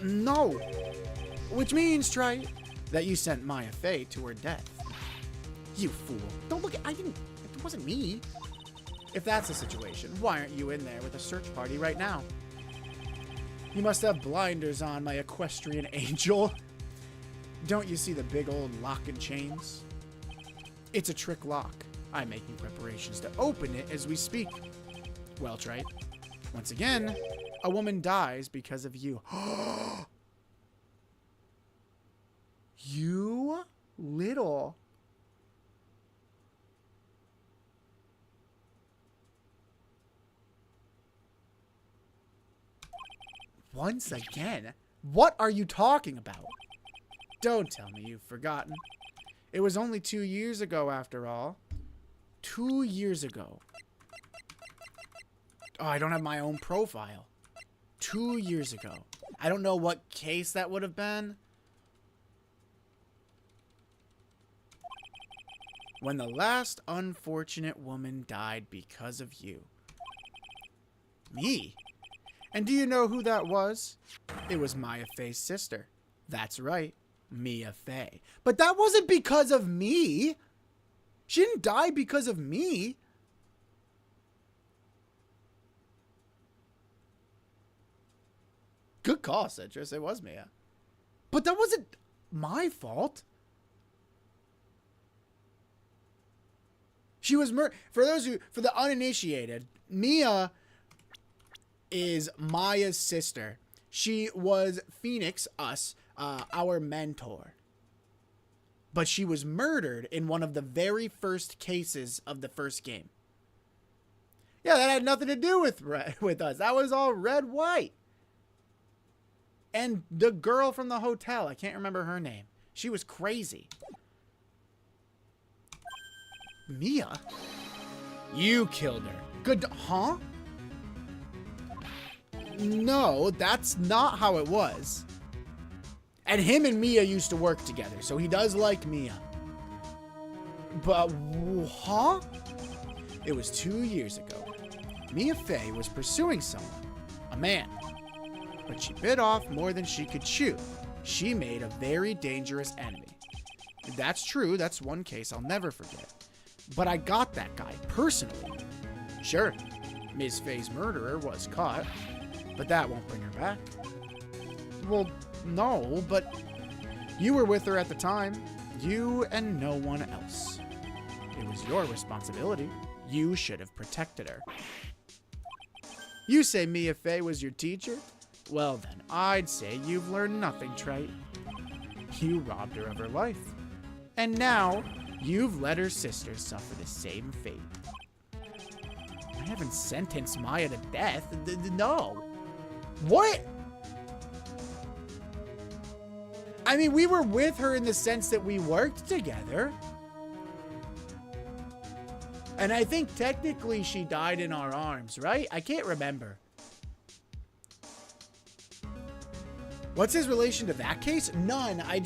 [SPEAKER 1] No. Which means, Trite, that you sent Maya Fey to her death. You fool. Don't look at, it wasn't me. If that's the situation, why aren't you in there with a search party right now? You must have blinders on, my equestrian angel. Don't you see the big old lock and chains? It's a trick lock. I'm making preparations to open it as we speak. Well, Trite, once again, a woman dies because of you. You little... Once again? What are you talking about? Don't tell me you've forgotten. It was only 2 years ago, after all. 2 years ago. Oh, I don't have my own profile. 2 years ago. I don't know what case that would have been. When the last unfortunate woman died because of you. Me? And do you know who that was? It was Maya Fey's sister. That's right, Mia Fey. But that wasn't because of me. She didn't die because of me. Good call, Citrus. It was Mia. But that wasn't my fault. She was for the uninitiated, Mia is Maya's sister. She was Phoenix, our mentor. But she was murdered in one of the very first cases of the first game. Yeah, that had nothing to do with us. That was all red, white. And the girl from the hotel, I can't remember her name. She was crazy. Mia? You killed her. Good, huh? No, that's not how it was. And him and Mia used to work together, so he does like Mia. But, huh? It was 2 years ago. Mia Fey was pursuing someone, a man. But she bit off more than she could chew. She made a very dangerous enemy. That's true, that's one case I'll never forget. But I got that guy, personally. Sure, Ms. Fey's murderer was caught, but that won't bring her back. Well, no, but you were with her at the time. You and no one else. It was your responsibility. You should have protected her. You say Mia Fey was your teacher? Well then, I'd say you've learned nothing, Trite. You robbed her of her life. And now, you've let her sister suffer the same fate. I haven't sentenced Maya to death. No. What? I mean, we were with her in the sense that we worked together. And I think technically she died in our arms, right? I can't remember. What's his relation to that case? None. I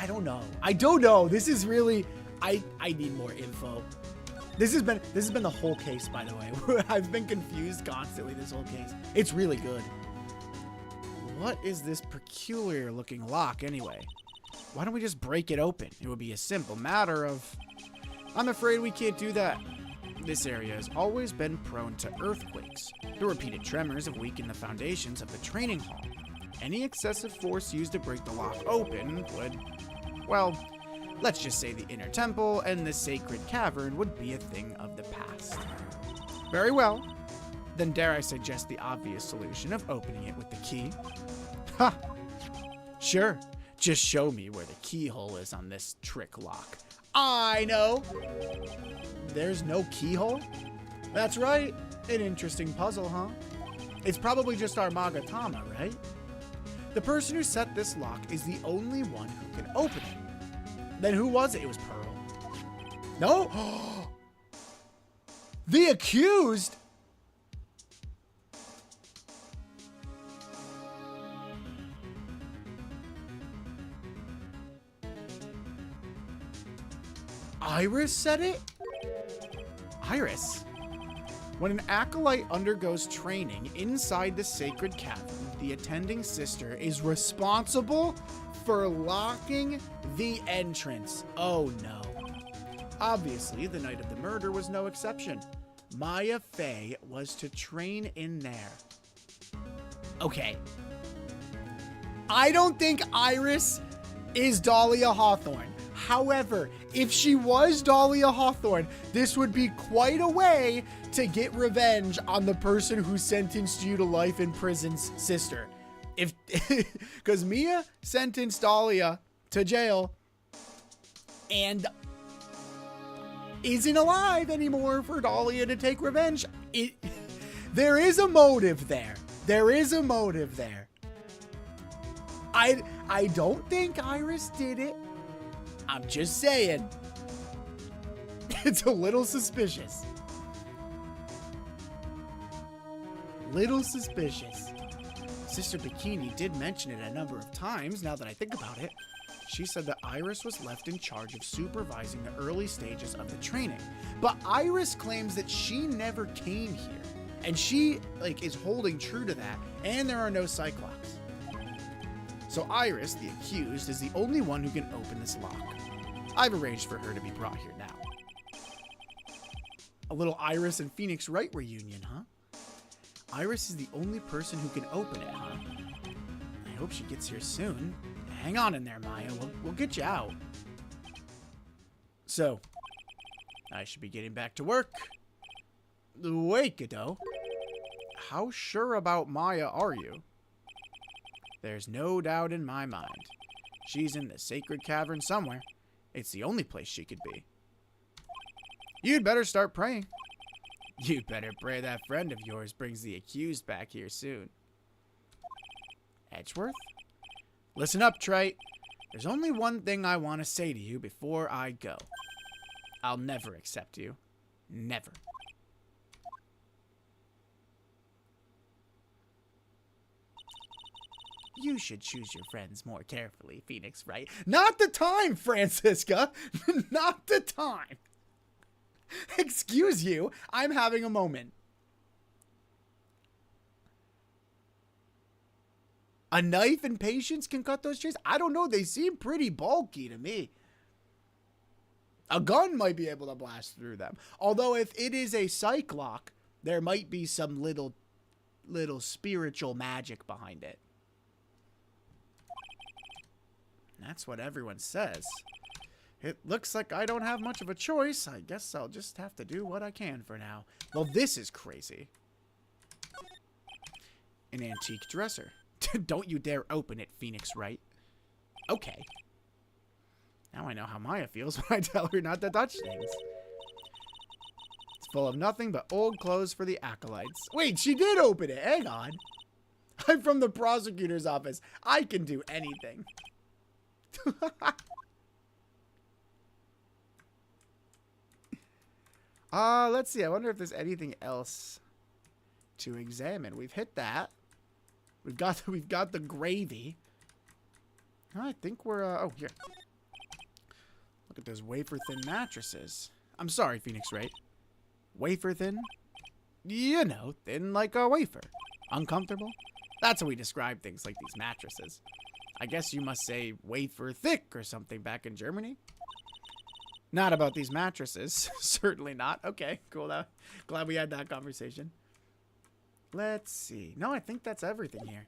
[SPEAKER 1] don't know. I don't know. This is really, I need more info. This has been the whole case, by the way. I've been confused constantly this whole case. It's really good. What is this peculiar looking lock anyway? Why don't we just break it open? It would be a simple matter of... I'm afraid we can't do that. This area has always been prone to earthquakes. The repeated tremors have weakened the foundations of the training hall. Any excessive force used to break the lock open would, well, let's just say the inner temple and the sacred cavern would be a thing of the past. Very well. Then dare I suggest the obvious solution of opening it with the key? Ha! Sure. Just show me where the keyhole is on this trick lock. I know. There's no keyhole? That's right. An interesting puzzle, huh? It's probably just our Magatama, right? The person who set this lock is the only one who can open it. Then who was it? It was Pearl. No? The accused? Iris said it? Iris? When an acolyte undergoes training inside the sacred cavern, the attending sister is responsible for locking the entrance. Oh no. Obviously, the night of the murder was no exception. Maya Fey was to train in there. Okay. I don't think Iris is Dahlia Hawthorne. However, if she was Dahlia Hawthorne, this would be quite a way to get revenge on the person who sentenced you to life in prison's sister. If, because Mia sentenced Dahlia to jail and isn't alive anymore for Dahlia to take revenge. There is a motive there. There is a motive there. I don't think Iris did it. I'm just saying. It's a little suspicious. little suspicious. Sister Bikini did mention it a number of times, now that I think about it. She said that Iris was left in charge of supervising the early stages of the training. But Iris claims that she never came here. And she, is holding true to that, and there are no Cyclops. So Iris, the accused, is the only one who can open this lock. I've arranged for her to be brought here now. A little Iris and Phoenix Wright reunion, huh? Iris is the only person who can open it, huh? I hope she gets here soon. Hang on in there, Maya. We'll get you out. So, I should be getting back to work. Wait, Godot. How sure about Maya are you? There's no doubt in my mind. She's in the sacred cavern somewhere. It's the only place she could be. You'd better start praying. You'd better pray that friend of yours brings the accused back here soon. Edgeworth? Listen up, Trite. There's only one thing I want to say to you before I go. I'll never accept you. Never. You should choose your friends more carefully, Phoenix Wright. Not the time, Francisca. Not the time. Excuse you. I'm having a moment. A knife and patience can cut those trees? I don't know. They seem pretty bulky to me. A gun might be able to blast through them. Although if it is a Cyclock, there might be some little spiritual magic behind it. That's what everyone says. It looks like I don't have much of a choice. I guess I'll just have to do what I can for now. Well, this is crazy. An antique dresser. Don't you dare open it, Phoenix Wright. Okay. Now I know how Maya feels when I tell her not to touch things. It's full of nothing but old clothes for the acolytes. Wait, she did open it. Hang on. I'm from the prosecutor's office. I can do anything. Let's see. I wonder if there's anything else to examine. We've hit that. We've got the gravy. I think we're oh, here. Look at those wafer thin mattresses. I'm sorry, Phoenix Wright. Wafer thin? You know, thin like a wafer. Uncomfortable? That's how we describe things like these mattresses. I guess you must say wafer thick or something back in Germany. Not about these mattresses. Certainly not. Okay, cool. Glad we had that conversation. Let's see. No, I think that's everything here.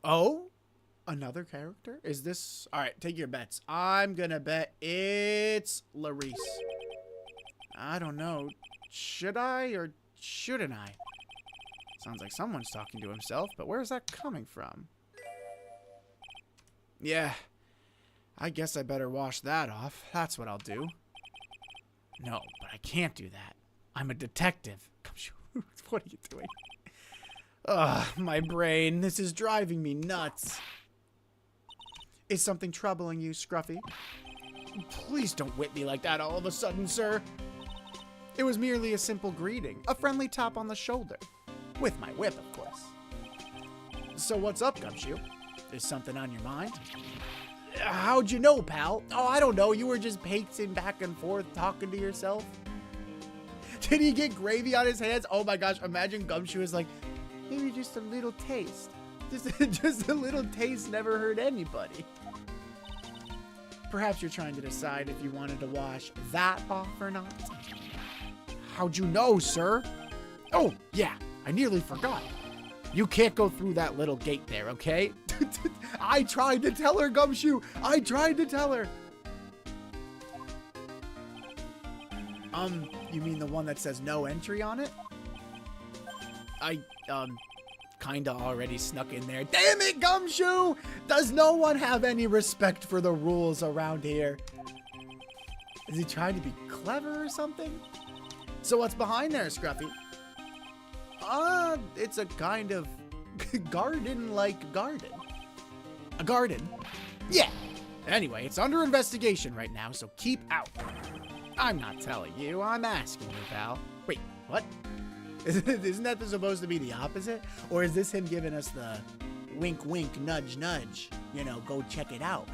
[SPEAKER 1] Oh, another character? Is this... All right, take your bets. I'm gonna bet it's Larice. I don't know. Should I or shouldn't I? Sounds like someone's talking to himself, but where's that coming from? Yeah, I guess I better wash that off. That's what I'll do. No, but I can't do that. I'm a detective. What are you doing? Ugh, my brain. This is driving me nuts. Is something troubling you, Scruffy? Please don't whip me like that all of a sudden, sir. It was merely a simple greeting. A friendly tap on the shoulder. With my whip, of course. So what's up, Gumshoe? There's something on your mind? How'd you know, pal? Oh, I don't know. You were just pacing back and forth talking to yourself. Did he get gravy on his hands? Oh my gosh, imagine Gumshoe is like, maybe just a little taste. Just a little taste never hurt anybody. Perhaps you're trying to decide if you wanted to wash that off or not. How'd you know, sir? Oh, yeah, I nearly forgot. You can't go through that little gate there, okay? I tried to tell her, Gumshoe. I tried to tell her. You mean the one that says no entry on it? I, kinda already snuck in there. Damn it, Gumshoe! Does no one have any respect for the rules around here? Is he trying to be clever or something? So what's behind there, Scruffy? It's a kind of garden-like garden. A garden? Yeah. Anyway, it's under investigation right now, so keep out. I'm not telling you, I'm asking you, pal. Wait, what? Isn't that supposed to be the opposite? Or is this him giving us the wink, wink, nudge, nudge? You know, go check it out.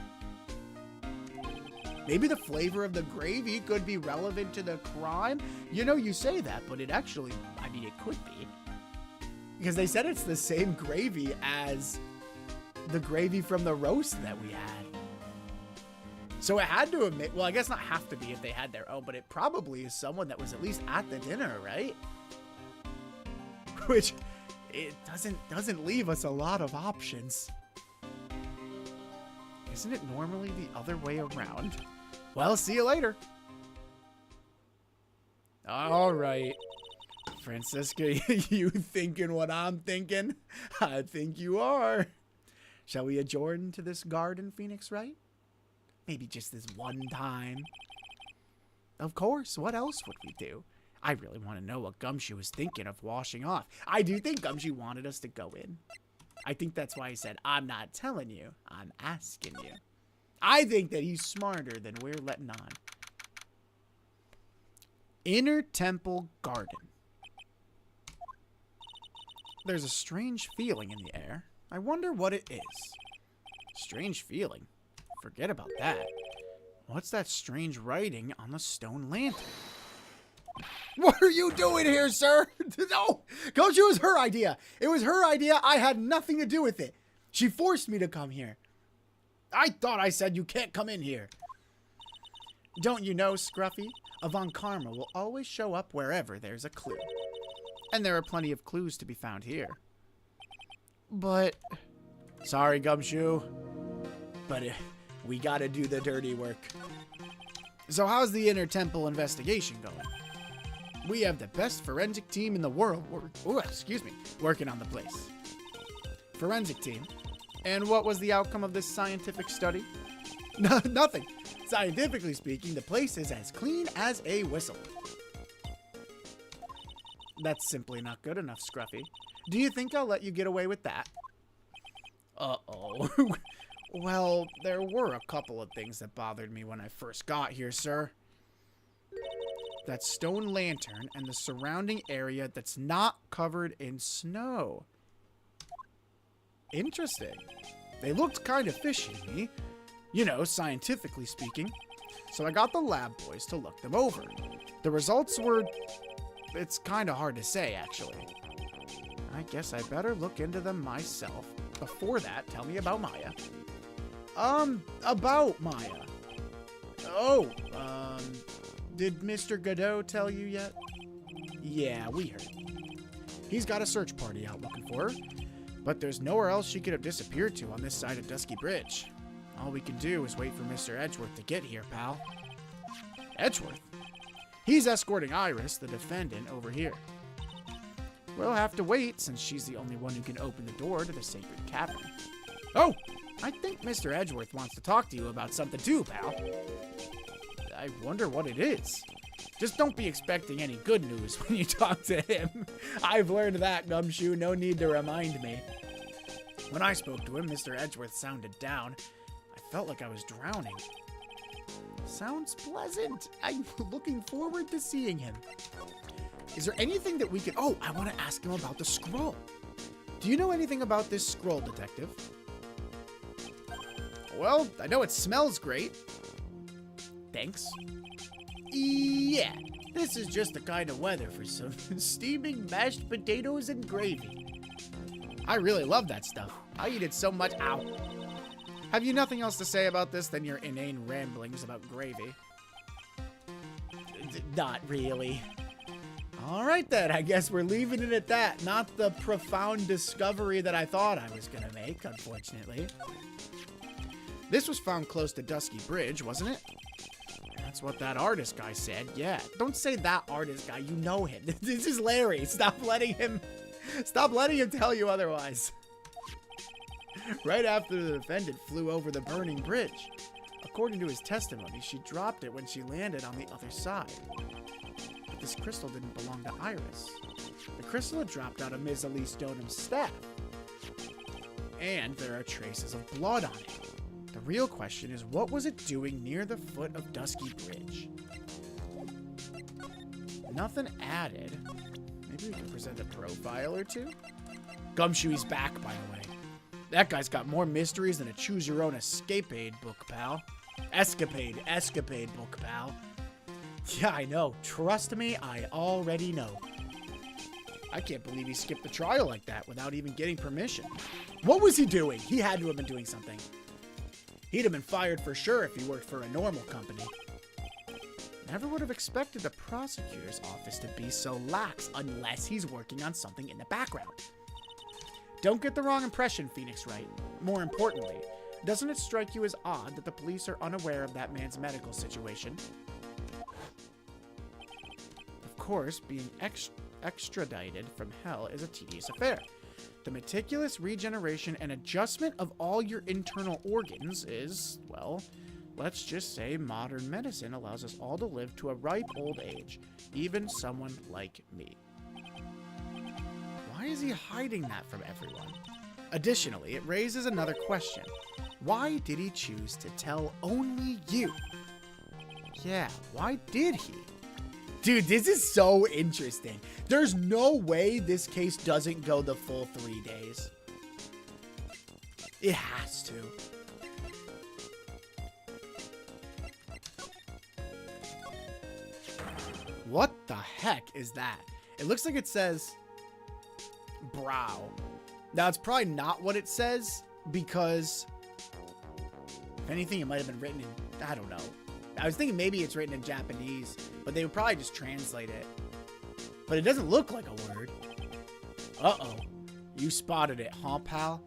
[SPEAKER 1] Maybe the flavor of the gravy could be relevant to the crime? You know, you say that, but it actually, I mean, it could be. Because they said it's the same gravy as the gravy from the roast that we had. So it had to have made, well, I guess not have to be if they had their own, but it probably is someone that was at least at the dinner, right? Which, it doesn't leave us a lot of options. Isn't it normally the other way around? Well, see you later. All right. Francisca, you thinking what I'm thinking? I think you are. Shall we adjourn to this garden, Phoenix, right? Maybe just this one time. Of course, what else would we do? I really want to know what Gumshoe was thinking of washing off. I do think Gumshoe wanted us to go in. I think that's why he said, I'm not telling you, I'm asking you. I think that he's smarter than we're letting on. Inner Temple Garden. There's a strange feeling in the air. I wonder what it is. Strange feeling? Forget about that. What's that strange writing on the stone lantern? What are you doing here, sir? No, Gumshoe, it was her idea. It was her idea. I had nothing to do with it. She forced me to come here. I thought I said you can't come in here. Don't you know, Scruffy? A Von Karma will always show up wherever there's a clue. And there are plenty of clues to be found here. But... Sorry, Gumshoe. But we gotta do the dirty work. So how's the Inner Temple investigation going? We have the best forensic team in the world working on the place. Forensic team? And what was the outcome of this scientific study? Nothing. Scientifically speaking, the place is as clean as a whistle. That's simply not good enough, Scruffy. Do you think I'll let you get away with that? Uh-oh. Well, there were a couple of things that bothered me when I first got here, sir. That stone lantern and the surrounding area that's not covered in snow. Interesting. They looked kind of fishy to me. You know, scientifically speaking. So I got the lab boys to look them over. The results were... It's kind of hard to say, actually. I guess I better look into them myself. Before that, tell me about Maya. About Maya. Oh, did Mr. Godot tell you yet? Yeah, we heard. He's got a search party out looking for her, but there's nowhere else she could have disappeared to on this side of Dusky Bridge. All we can do is wait for Mr. Edgeworth to get here, pal. Edgeworth? He's escorting Iris, the defendant, over here. We'll have to wait, since she's the only one who can open the door to the sacred cavern. Oh! I think Mr. Edgeworth wants to talk to you about something too, pal. I wonder what it is. Just don't be expecting any good news when you talk to him. I've learned that, Gumshoe. No need to remind me. When I spoke to him, Mr. Edgeworth sounded down. I felt like I was drowning. Sounds pleasant. I'm looking forward to seeing him. Is there anything that we can... Oh, I want to ask him about the scroll. Do you know anything about this scroll, Detective? Well, I know it smells great. Thanks. Yeah, this is just the kind of weather for some steaming mashed potatoes and gravy. I really love that stuff. I eat it so much. Ow. Have you nothing else to say about this than your inane ramblings about gravy? Not really. All right, then. I guess we're leaving it at that. Not the profound discovery that I thought I was going to make, unfortunately. This was found close to Dusky Bridge, wasn't it? That's what that artist guy said, yeah. Don't say that artist guy, you know him. This is Larry. Stop letting him tell you otherwise. Right after the defendant flew over the burning bridge. According to his testimony, she dropped it when she landed on the other side. But this crystal didn't belong to Iris. The crystal had dropped out of Ms. Elise Stonham's staff. And there are traces of blood on it. The real question is, what was it doing near the foot of Dusky Bridge? Nothing added. Maybe we can present a profile or two? Gumshoey's back, by the way. That guy's got more mysteries than a choose-your-own escapade book, pal. Escapade book, pal. Yeah, I know. Trust me, I already know. I can't believe he skipped the trial like that without even getting permission. What was he doing? He had to have been doing something. He'd have been fired for sure if he worked for a normal company. Never would have expected the prosecutor's office to be so lax unless he's working on something in the background. Don't get the wrong impression, Phoenix Wright. More importantly, doesn't it strike you as odd that the police are unaware of that man's medical situation? Of course, being extradited from hell is a tedious affair. The meticulous regeneration and adjustment of all your internal organs is, well, let's just say modern medicine allows us all to live to a ripe old age, even someone like me. Why is he hiding that from everyone? Additionally, it raises another question. Why did he choose to tell only you? Yeah, why did he? Dude, this is so interesting. There's no way this case doesn't go the full 3 days. It has to. What the heck is that? It looks like it says brow. Now, it's probably not what it says because if anything, it might have been written in, I don't know. I was thinking maybe it's written in Japanese, but they would probably just translate it. But it doesn't look like a word. Uh-oh. You spotted it, huh, pal?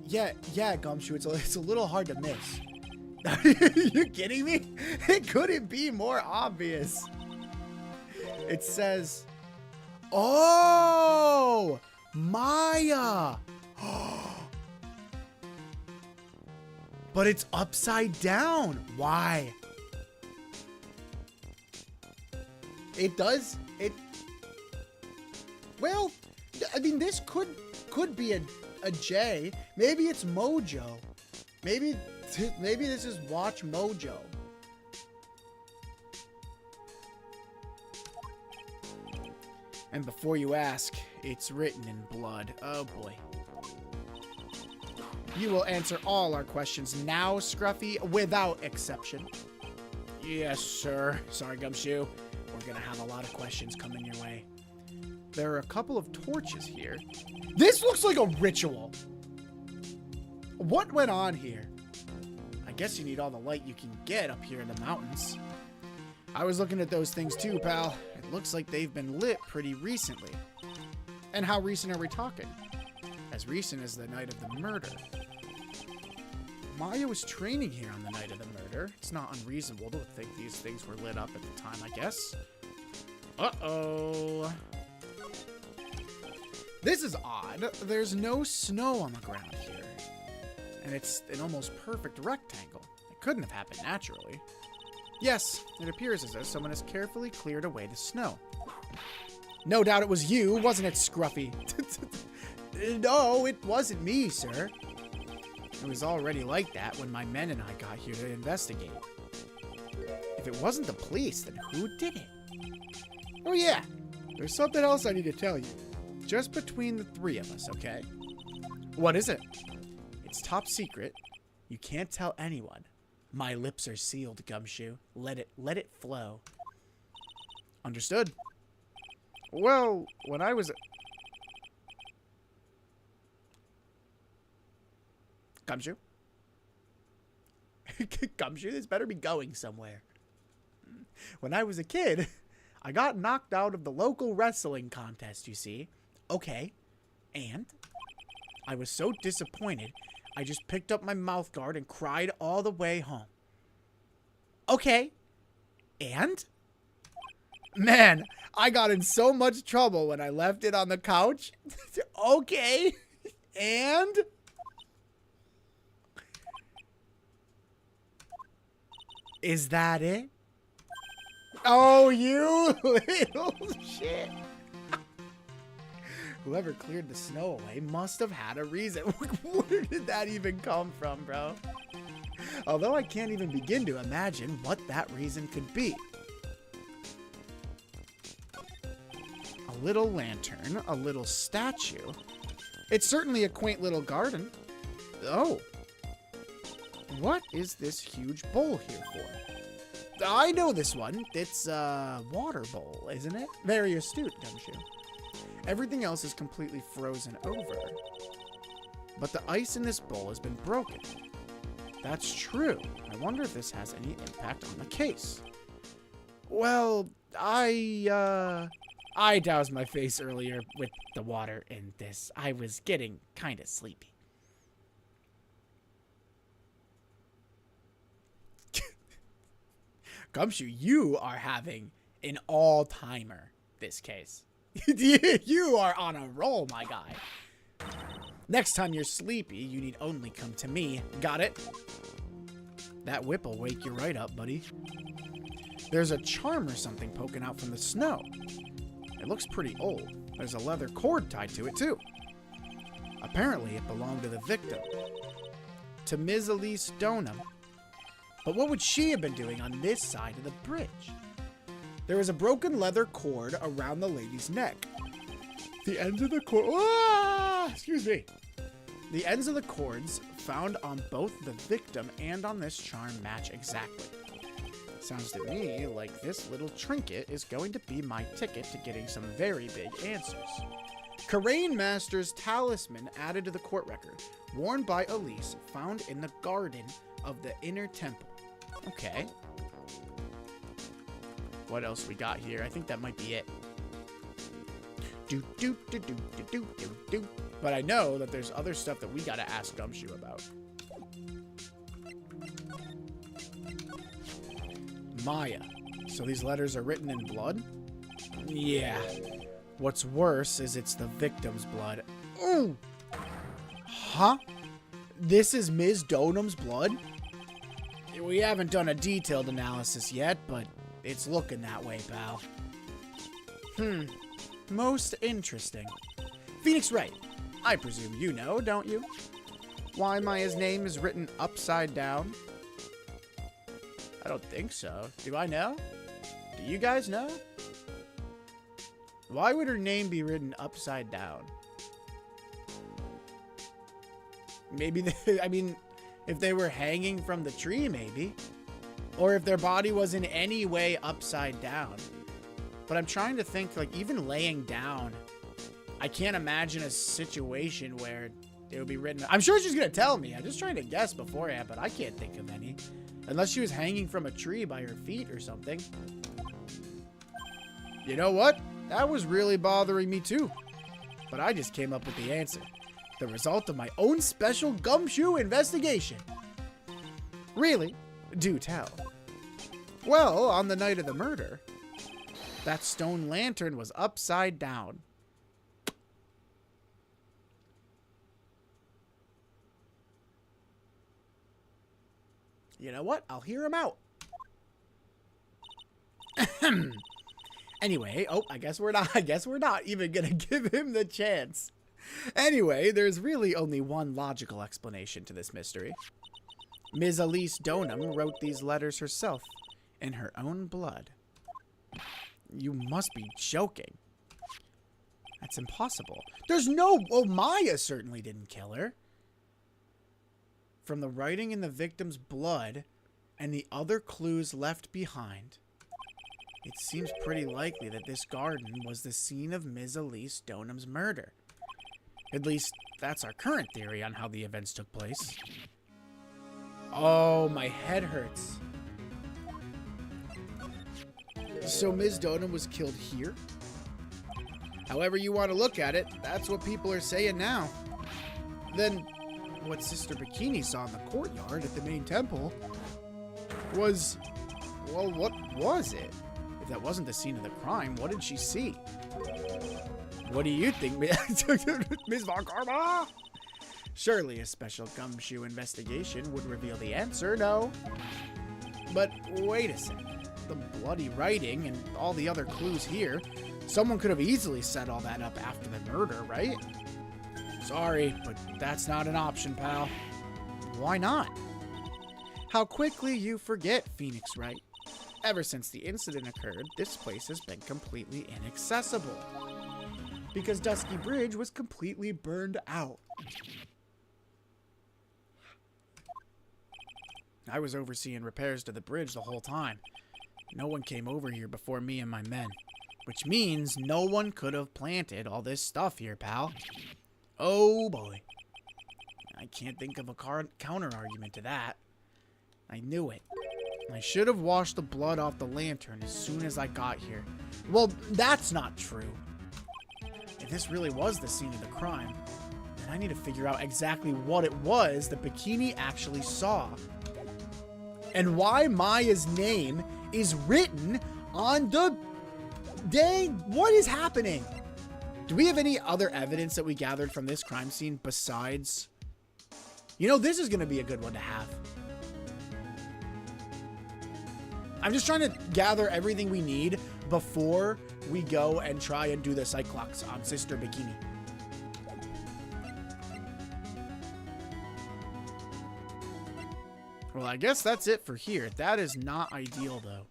[SPEAKER 1] Yeah, Gumshoe, it's a little hard to miss. You kidding me? It couldn't be more obvious. It says, oh, Maya. But it's upside down. Why? It does. Well, I mean, this could be a J. Maybe it's Mojo. Maybe this is Watch Mojo. And before you ask, it's written in blood. Oh boy. You will answer all our questions now, Scruffy, without exception. Yes, sir. Sorry, Gumshoe. We're gonna have a lot of questions coming your way. There are a couple of torches here. This looks like a ritual. What went on here? I guess you need all the light you can get up here in the mountains. I was looking at those things too, pal. It looks like they've been lit pretty recently. And how recent are we talking? As recent as the night of the murder. Maya was training here on the night of the murder. It's not unreasonable to think these things were lit up at the time, I guess. Uh-oh. This is odd. There's no snow on the ground here. And it's an almost perfect rectangle. It couldn't have happened naturally. Yes, it appears as though someone has carefully cleared away the snow. No doubt it was you, wasn't it, Scruffy? No, it wasn't me, sir. It was already like that when my men and I got here to investigate. If it wasn't the police, then who did it? Oh yeah, there's something else I need to tell you. Just between the three of us, okay? What is it? It's top secret. You can't tell anyone. My lips are sealed, Gumshoe. Let it flow. Understood. Well, when I was... Gumshoe? Gumshoe, this better be going somewhere. When I was a kid, I got knocked out of the local wrestling contest, you see. Okay. And? I was so disappointed, I just picked up my mouthguard and cried all the way home. Okay. And? Man, I got in so much trouble when I left it on the couch. Okay. And? Is that it? Oh, you little shit. Whoever cleared the snow away must have had a reason. Where did that even come from, bro? Although I can't even begin to imagine what that reason could be. little lantern, a little statue. It's certainly a quaint little garden. Oh. What is this huge bowl here for? I know this one. It's a water bowl, isn't it? Very astute, Gumshoe. Everything else is completely frozen over. But the ice in this bowl has been broken. That's true. I wonder if this has any impact on the case. Well, I doused my face earlier with the water in this. I was getting kind of sleepy. Gumshoe, you are having an all-timer this case. You are on a roll, my guy. Next time you're sleepy, you need only come to me. Got it? That whip will wake you right up, buddy. There's a charm or something poking out from the snow. It looks pretty old. There's a leather cord tied to it, too. Apparently, it belonged to the victim. To Ms. Elise Donham. But what would she have been doing on this side of the bridge? There was a broken leather cord around the lady's neck. The ends of the cord... Ah! Excuse me. The ends of the cords found on both the victim and on this charm match exactly. Sounds to me like this little trinket is going to be my ticket to getting some very big answers. Karain Master's talisman added to the court record, worn by Elise, found in the garden of the inner temple. Okay. What else we got here? I think that might be it. But I know that there's other stuff that we gotta ask Gumshoe about. Maya. So these letters are written in blood? Yeah. What's worse is it's the victim's blood. Ooh! Huh? This is Ms. Donham's blood? We haven't done a detailed analysis yet, but it's looking that way, pal. Most interesting. Phoenix Wright, I presume you know, don't you? Why Maya's name is written upside down? I don't think so. Do I know? Do you guys know? Why would her name be written upside down? Maybe, I mean, if they were hanging from the tree, maybe. Or if their body was in any way upside down. But I'm trying to think, like, even laying down, I can't imagine a situation where it would be written. I'm sure she's going to tell me. I'm just trying to guess beforehand, but I can't think of any. Unless she was hanging from a tree by her feet or something. You know what? That was really bothering me too. But I just came up with the answer. The result of my own special Gumshoe investigation. Really? Do tell. Well, on the night of the murder, that stone lantern was upside down. You know what? I'll hear him out. Anyway, oh, I guess we're not even gonna give him the chance. Anyway, there's really only one logical explanation to this mystery. Ms. Elise Donham wrote these letters herself in her own blood. You must be joking. That's impossible. There's no... Well, Maya certainly didn't kill her. From the writing in the victim's blood and the other clues left behind, it seems pretty likely that this garden was the scene of Ms. Elise Donham's murder. At least, that's our current theory on how the events took place. Oh, my head hurts. So Ms. Donham was killed here? However you want to look at it, that's what people are saying now. Then, what Sister Bikini saw in the courtyard at the main temple was... Well, what was it? If that wasn't the scene of the crime, what did she see? What do you think, Ms. Von Karma? Surely a special Gumshoe investigation would reveal the answer, no? But wait a second. The bloody writing and all the other clues here, someone could have easily set all that up after the murder, right? Sorry, but that's not an option, pal. Why not? How quickly you forget, Phoenix Wright. Ever since the incident occurred, this place has been completely inaccessible. because Dusky Bridge was completely burned out. I was overseeing repairs to the bridge the whole time. No one came over here before me and my men, which means no one could have planted all this stuff here, pal. Oh boy. I can't think of a counter-argument to that. I knew it. I should have washed the blood off the lantern as soon as I got here. Well, that's not true. If this really was the scene of the crime, then I need to figure out exactly what it was that Bikini actually saw. And why Maya's name is written on the... Dang, what is happening? Do we have any other evidence that we gathered from this crime scene besides... You know, this is going to be a good one to have. I'm just trying to gather everything we need before we go and try and do the Cyclops on Sister Bikini. Well, I guess that's it for here. That is not ideal, though.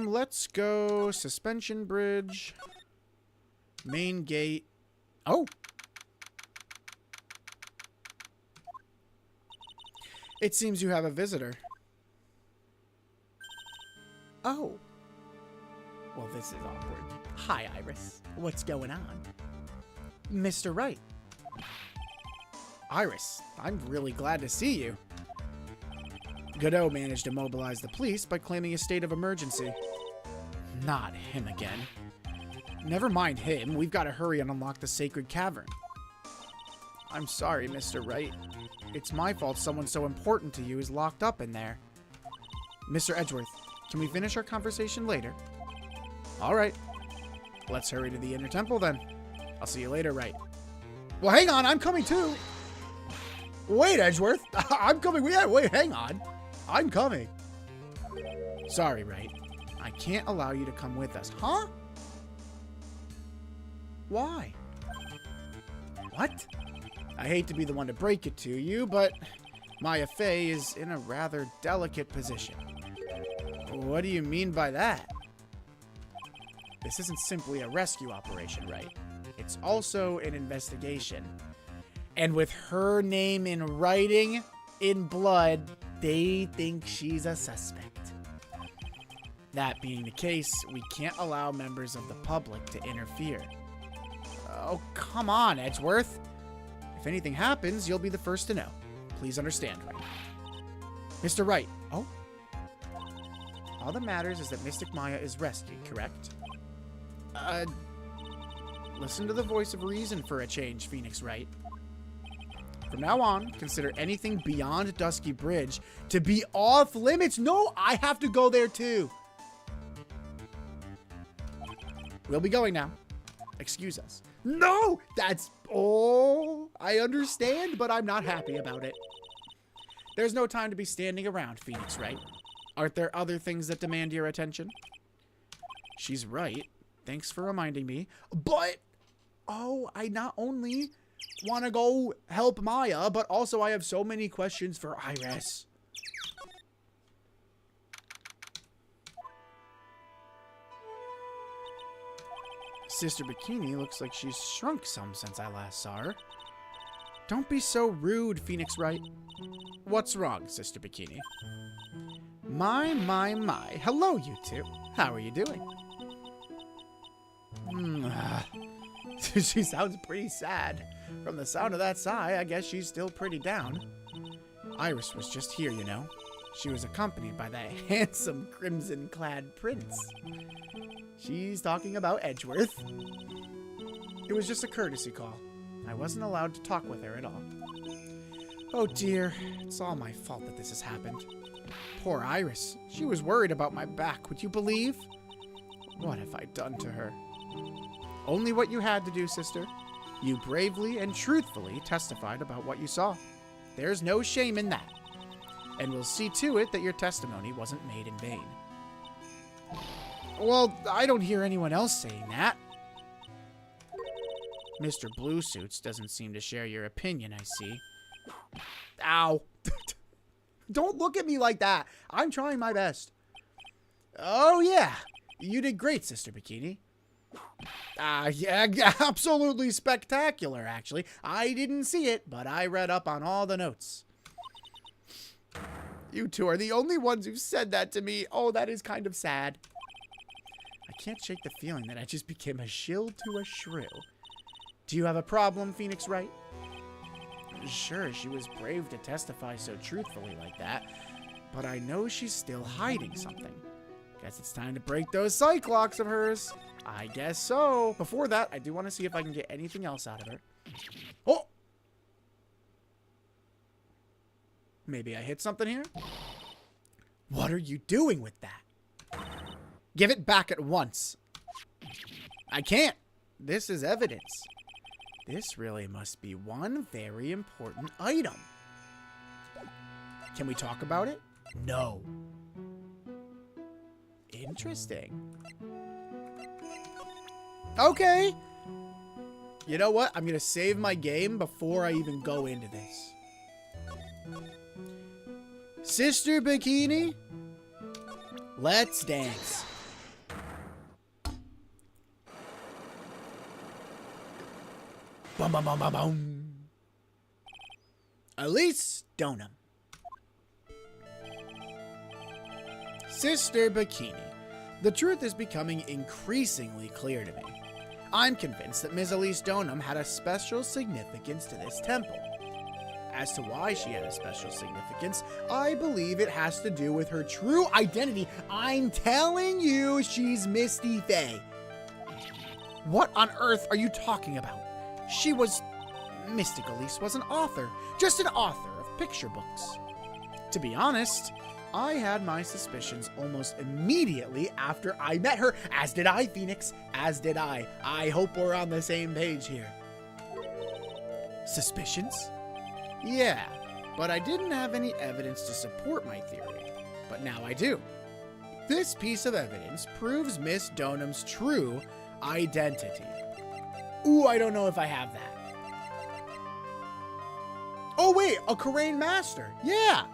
[SPEAKER 1] Let's go suspension bridge, main gate. Oh! It seems you have a visitor. Oh. Well, this is awkward. Hi, Iris. What's going on? Mr. Wright. Iris, I'm really glad to see you. Godot managed to mobilize the police by claiming a state of emergency. Not him again. Never mind him. We've got to hurry and unlock the sacred cavern. I'm sorry, Mr. Wright. It's my fault someone so important to you is locked up in there. Mr. Edgeworth, can we finish our conversation later? All right. Let's hurry to the inner temple then. I'll see you later, Wright. Well, hang on. I'm coming too. Wait, Edgeworth. I'm coming. Wait, hang on. I'm coming. Sorry, Wright. I can't allow you to come with us. Huh? Why? What? I hate to be the one to break it to you, but Maya Fey is in a rather delicate position. What do you mean by that? This isn't simply a rescue operation, right? It's also an investigation. And with her name in writing, in blood, they think she's a suspect. That being the case, we can't allow members of the public to interfere. Oh, come on, Edgeworth. If anything happens, you'll be the first to know. Please understand, right? Mr. Wright. Oh? All that matters is that Mystic Maya is rescued, correct? Listen to the voice of reason for a change, Phoenix Wright. From now on, consider anything beyond Dusky Bridge to be off limits. No, I have to go there too. We'll be going now. Excuse us. No, that's... Oh, I understand, but I'm not happy about it. There's no time to be standing around, Phoenix Wright. Aren't there other things that demand your attention? She's right. Thanks for reminding me. But, oh, I not only want to go help Maya, but also I have so many questions for Iris. Sister Bikini looks like she's shrunk some since I last saw her. Don't be so rude, Phoenix Wright. What's wrong, Sister Bikini? My. Hello, you two. How are you doing? She sounds pretty sad. From the sound of that sigh, I guess she's still pretty down. Iris was just here, you know. She was accompanied by that handsome crimson-clad prince. She's talking about Edgeworth. It was just a courtesy call. I wasn't allowed to talk with her at all. Oh dear, it's all my fault that this has happened. Poor Iris. She was worried about my back, would you believe? What have I done to her? Only what you had to do, sister. You bravely and truthfully testified about what you saw. There's no shame in that. And we'll see to it that your testimony wasn't made in vain. Well, I don't hear anyone else saying that. Mr. Blue Suits doesn't seem to share your opinion, I see. Ow. Don't look at me like that. I'm trying my best. Oh, yeah. You did great, Sister Bikini. Yeah, absolutely spectacular, actually. I didn't see it, but I read up on all the notes. You two are the only ones who said that to me. Oh, that is kind of sad. I can't shake the feeling that I just became a shill to a shrew. Do you have a problem, Phoenix Wright? Sure, she was brave to testify so truthfully like that, but I know she's still hiding something. Guess it's time to break those cyclocks of hers. I guess so. Before that, I do want to see if I can get anything else out of her. Oh! Maybe I hit something here? What are you doing with that? Give it back at once. I can't. This is evidence. This really must be one very important item. Can we talk about it? No. Interesting. Okay. You know what? I'm going to save my game before I even go into this. Sister Bikini, let's dance. Bum, bum, bum, bum, bum. Elise Donham. Sister Bikini. The truth is becoming increasingly clear to me. I'm convinced that Ms. Elise Donham had a special significance to this temple. As to why she had a special significance, I believe it has to do with her true identity. I'm telling you, she's Misty Faye. What on earth are you talking about? She was... Mystic Elise was an author. Just an author of picture books. To be honest, I had my suspicions almost immediately after I met her. As did I, Phoenix. As did I. I hope we're on the same page here. Suspicions? Yeah, but I didn't have any evidence to support my theory. But now I do. This piece of evidence proves Miss Donham's true identity. Ooh, I don't know if I have that. Oh wait, a Karain Master. Yeah.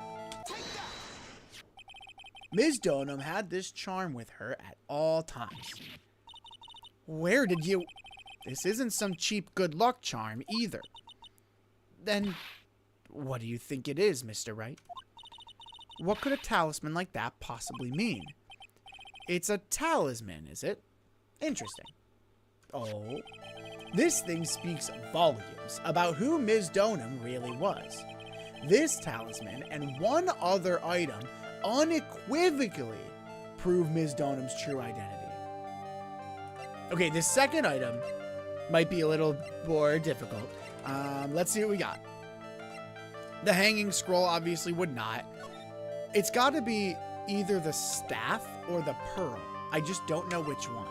[SPEAKER 1] Ms. Donham had this charm with her at all times. Where did you... This isn't some cheap good luck charm either. Then, what do you think it is, Mr. Wright? What could a talisman like that possibly mean? It's a talisman, is it? Interesting. Oh, this thing speaks volumes about who Ms. Donham really was. This talisman and one other item unequivocally prove Ms. Donham's true identity. Okay, this second item might be a little more difficult. Let's see what we got. The hanging scroll obviously would not. It's got to be either the staff or the pearl. I just don't know which one.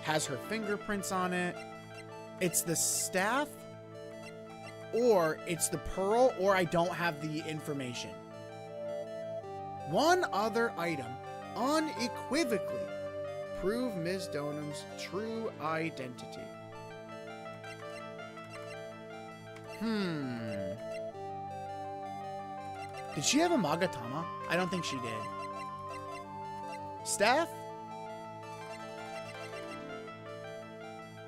[SPEAKER 1] Has her fingerprints on it. It's the staff, or it's the pearl, or I don't have the information. One other item unequivocally prove Ms. Donham's true identity. Did she have a Magatama? I don't think she did. Staff?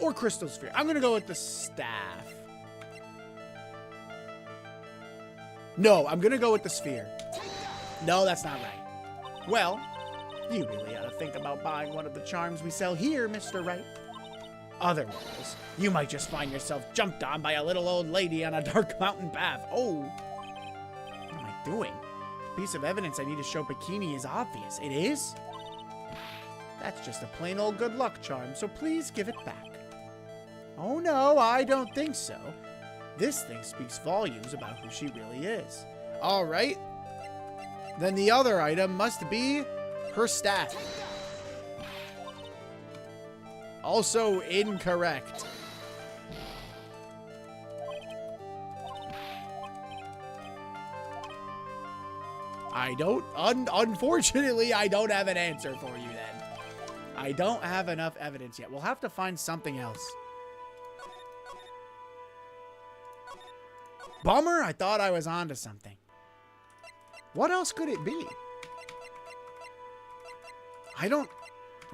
[SPEAKER 1] Or crystal sphere? I'm gonna go with the staff. No, I'm gonna go with the sphere. No, that's not right. Well, you really ought to think about buying one of the charms we sell here, Mr. Wright. Otherwise, you might just find yourself jumped on by a little old lady on a dark mountain path. Oh, what am I doing? The piece of evidence I need to show Bikini is obvious. It is? That's just a plain old good luck charm, so please give it back. Oh no, I don't think so. This thing speaks volumes about who she really is. All right. Then the other item must be her staff. Also incorrect. Unfortunately, I don't have an answer for you then. I don't have enough evidence yet. We'll have to find something else. Bummer, I thought I was onto something. What else could it be?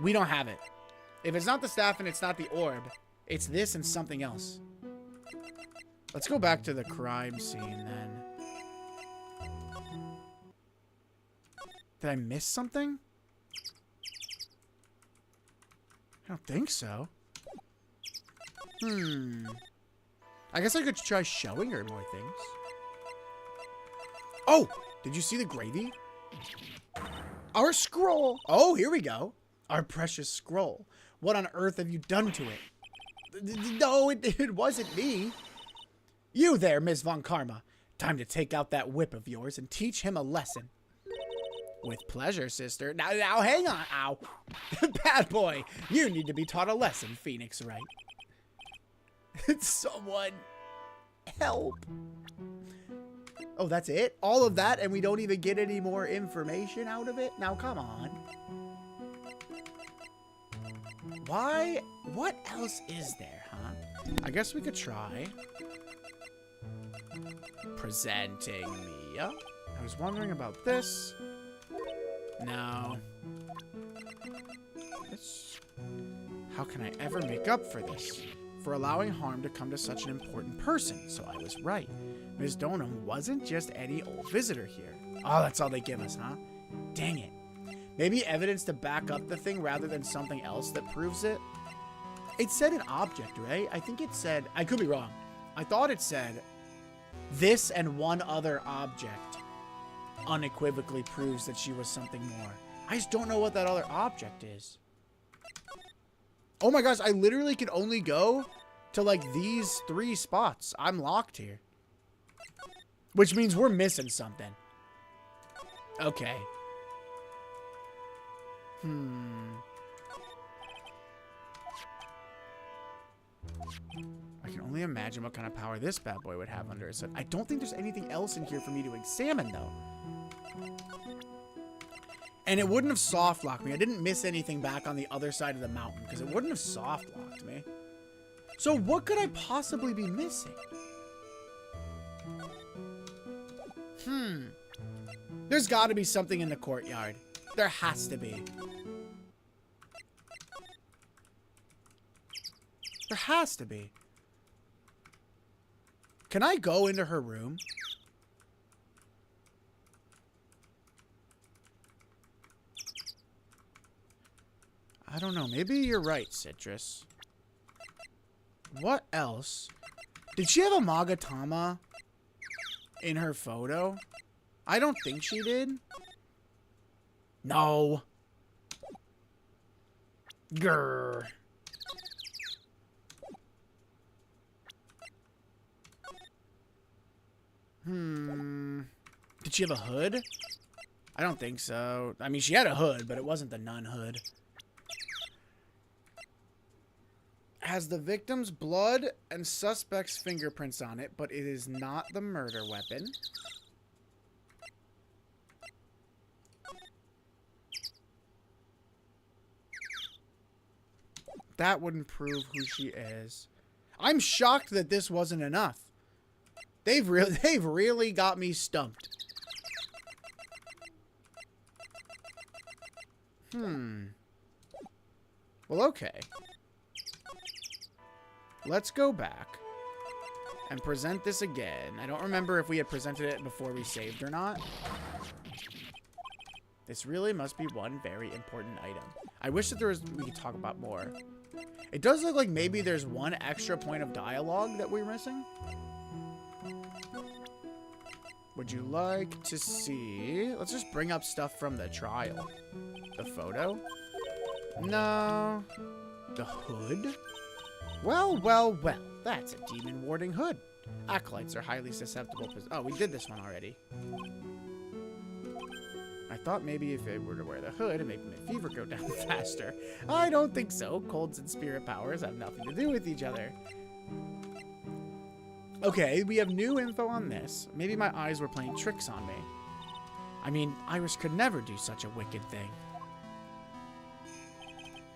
[SPEAKER 1] We don't have it. If it's not the staff and it's not the orb, it's this and something else. Let's go back to the crime scene then. Did I miss something? I don't think so. I guess I could try showing her more things. Oh! Did you see the gravy? Our scroll! Oh, here we go. Our precious scroll. What on earth have you done to it? No, it wasn't me. You there, Ms. Von Karma. Time to take out that whip of yours and teach him a lesson. With pleasure, sister. Now, hang on. Ow. Bad boy. You need to be taught a lesson, Phoenix Wright. Someone help. Oh, that's it? All of that, and we don't even get any more information out of it? Now, come on. Why? What else is there, huh? I guess we could try presenting Mia. I was wondering about this. No. How can I ever make up for this? For allowing harm to come to such an important person, so I was right. Ms. Donham wasn't just any old visitor here. Oh, that's all they give us, huh? Dang it. Maybe evidence to back up the thing rather than something else that proves it? It said an object, right? I think it said... I could be wrong. I thought it said this and one other object unequivocally proves that she was something more. I just don't know what that other object is. Oh my gosh, I literally can only go to like these 3 spots. I'm locked here. Which means we're missing something. Okay. I can only imagine what kind of power this bad boy would have under his hood. I don't think there's anything else in here for me to examine, though. And it wouldn't have soft locked me. I didn't miss anything back on the other side of the mountain because it wouldn't have soft locked me. So what could I possibly be missing? There's got to be something in the courtyard. There has to be. There has to be. Can I go into her room? I don't know. Maybe you're right, Citrus. What else? Did she have a Magatama in her photo? I don't think she did. No. Grr. Did she have a hood? I don't think so. I mean, she had a hood, but it wasn't the nun hood. Has the victim's blood and suspect's fingerprints on it, but it is not the murder weapon. That wouldn't prove who she is. I'm shocked that this wasn't enough. They've really got me stumped. Well, okay. Let's go back and present this again. I don't remember if we had presented it before we saved or not. This really must be one very important item. I wish that we could talk about more. It does look like maybe there's one extra point of dialogue that we're missing. Would you like to see? Let's just bring up stuff from the trial. The photo? No. The hood? Well, well, well. That's a demon warding hood. Acolytes are highly susceptible to... Oh, we did this one already. I thought maybe if it were to wear the hood, it'd make my fever go down faster. I don't think so. Colds and spirit powers have nothing to do with each other. Okay, we have new info on this. Maybe my eyes were playing tricks on me. I mean, Iris could never do such a wicked thing.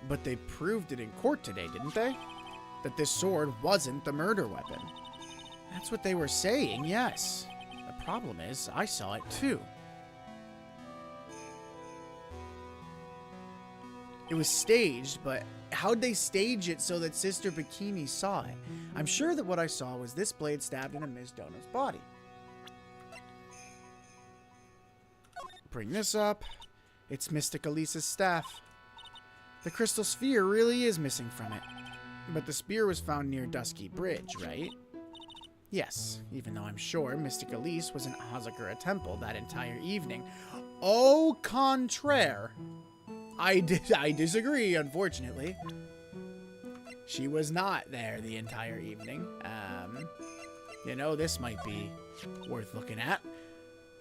[SPEAKER 1] But they proved it in court today, didn't they? That this sword wasn't the murder weapon. That's what they were saying, yes. The problem is, I saw it too. It was staged, but how'd they stage it so that Sister Bikini saw it? I'm sure that what I saw was this blade stabbed into Ms. Dona's body. Bring this up. It's Mystic Elisa's staff. The crystal sphere really is missing from it. But the spear was found near Dusky Bridge, right? Yes, even though I'm sure Mystic Elise was in Hazakura Temple that entire evening. Au contraire. I disagree, unfortunately. She was not there the entire evening. You know, this might be worth looking at.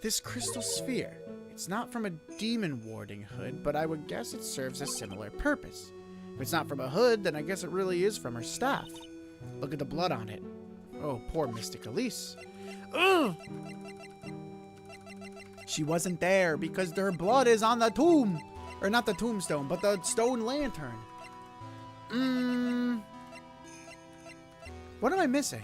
[SPEAKER 1] This crystal sphere. It's not from a demon warding hood, but I would guess it serves a similar purpose. If it's not from a hood, then I guess it really is from her staff. Look at the blood on it. Oh, poor Mystic Elise. Ugh! She wasn't there because her blood is on the tomb. Or not the tombstone, but the stone lantern. What am I missing?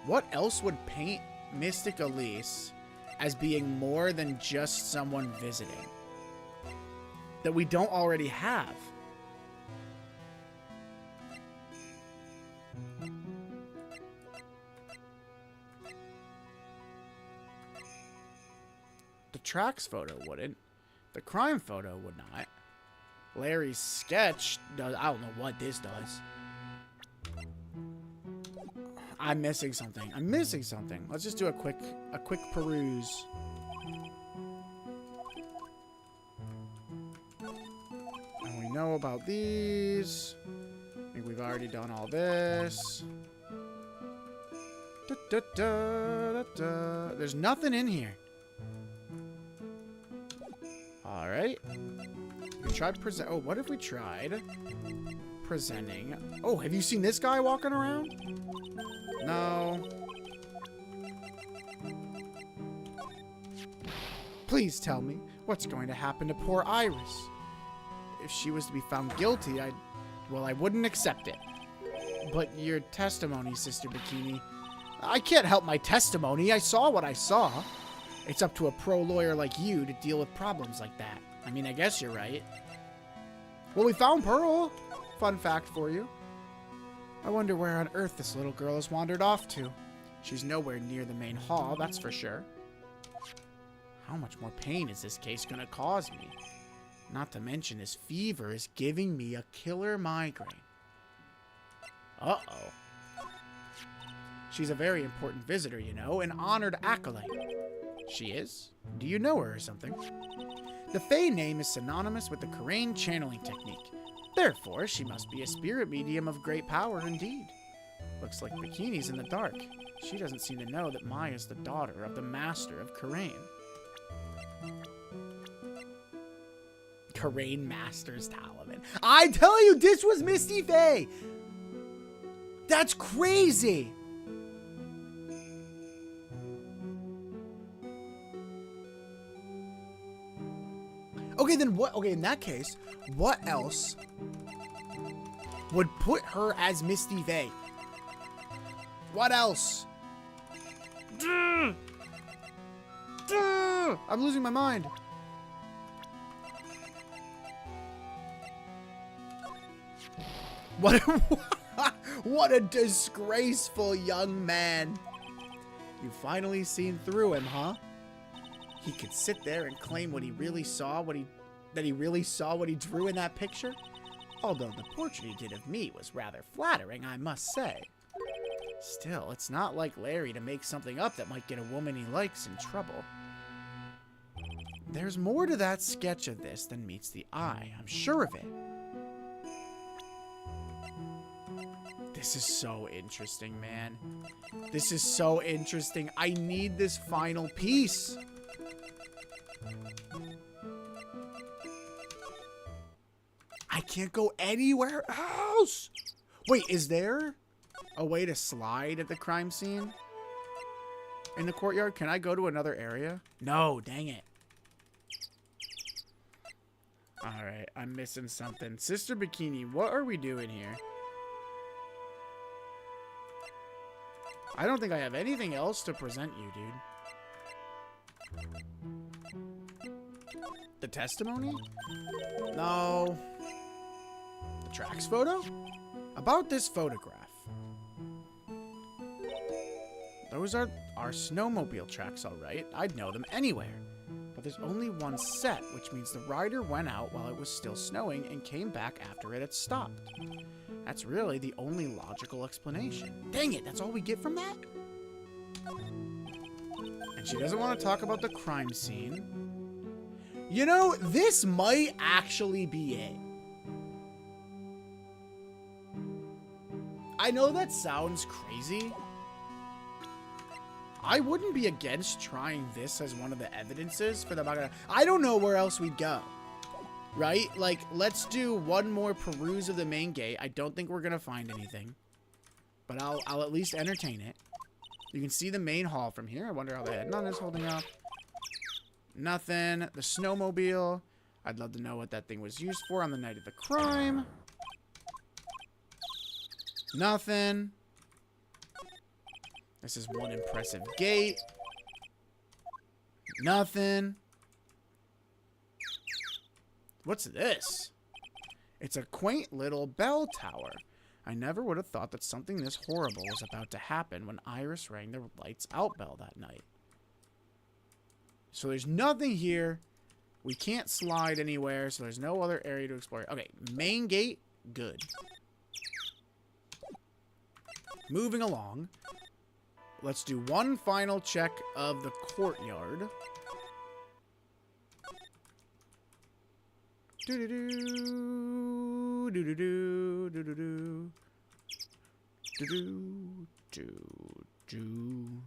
[SPEAKER 1] What else would paint Mystic Elise as being more than just someone visiting that we don't already have? The tracks photo wouldn't. The crime photo would not. Larry's sketch does. I don't know what this does. I'm missing something. I'm missing something. Let's just do a quick peruse. And we know about these. I think we've already done all this. There's nothing in here. Alright. We tried present. Oh, what if we tried presenting? Oh, have you seen this guy walking around? No. Please tell me what's going to happen to poor Iris. If she was to be found guilty, I wouldn't accept it. But your testimony, Sister Bikini. I can't help my testimony. I saw what I saw. It's up to a pro lawyer like you to deal with problems like that. I mean, I guess you're right. Well, we found Pearl. Fun fact for you. I wonder where on earth this little girl has wandered off to. She's nowhere near the main hall, that's for sure. How much more pain is this case gonna cause me? Not to mention this fever is giving me a killer migraine. Uh-oh. She's a very important visitor, you know, an honored acolyte. She is? Do you know her or something? The Fae name is synonymous with the Karain channeling technique. Therefore, she must be a spirit medium of great power indeed. Looks like Bikini's in the dark. She doesn't seem to know that Maya's the daughter of the master of Karain. Karain Master's Talisman. I tell you, this was Misty Fae! That's crazy! Okay, then what? Okay, in that case, what else would put her as Misty Fae? What else? I'm losing my mind. What a disgraceful young man. You've finally seen through him, huh? He could sit there and claim what he really saw, that he really saw what he drew in that picture. Although the portrait he did of me was rather flattering, I must say. Still, it's not like Larry to make something up that might get a woman he likes in trouble. There's more to that sketch of this than meets the eye, I'm sure of it. This is so interesting, man. This is so interesting. I need this final piece. I can't go anywhere else. Wait, is there a way to slide at the crime scene in the courtyard? Can I go to another area? No, dang it. All right, I'm missing something. Sister Bikini, what are we doing here? I don't think I have anything else to present you, dude. The testimony? No. The tracks photo? About this photograph. Those are our snowmobile tracks, all right. I'd know them anywhere. But there's only one set, which means the rider went out while it was still snowing and came back after it had stopped. That's really the only logical explanation. Dang it, that's all we get from that? And she doesn't want to talk about the crime scene. You know, this might actually be it. I know that sounds crazy. I wouldn't be against trying this as one of the evidences for the manga. I don't know where else we'd go. Right? Like, let's do one more peruse of the main gate. I don't think we're going to find anything. But I'll at least entertain it. You can see the main hall from here. I wonder how the head nun is holding up. Nothing. The snowmobile. I'd love to know what that thing was used for on the night of the crime. Nothing. This is one impressive gate. Nothing. What's this? It's a quaint little bell tower. I never would have thought that something this horrible was about to happen when Iris rang the lights out bell that night. So there's nothing here. We can't slide anywhere, so there's no other area to explore. Okay, main gate, good. Moving along. Let's do one final check of the courtyard. Do-do-do, do-do-do, do-do-do. Do-do, do-do.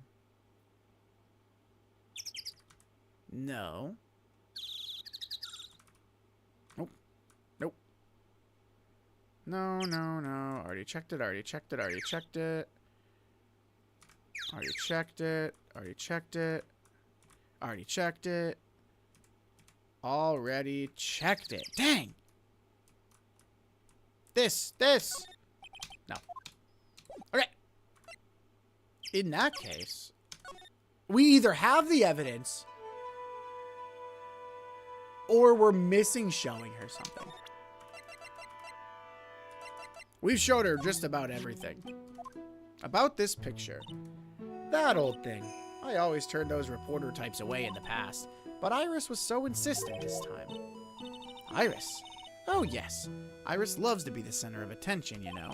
[SPEAKER 1] No. Nope. Nope. No, no, no. Already checked it, already checked it, already checked it. Already checked it. Already checked it. Already checked it. Already checked it. Dang! This! No. Okay. In that case, we either have the evidence or we're missing showing her something. We've showed her just about everything. About this picture. That old thing. I always turned those reporter types away in the past, but Iris was so insistent this time. Iris? Oh yes. Iris loves to be the center of attention, you know.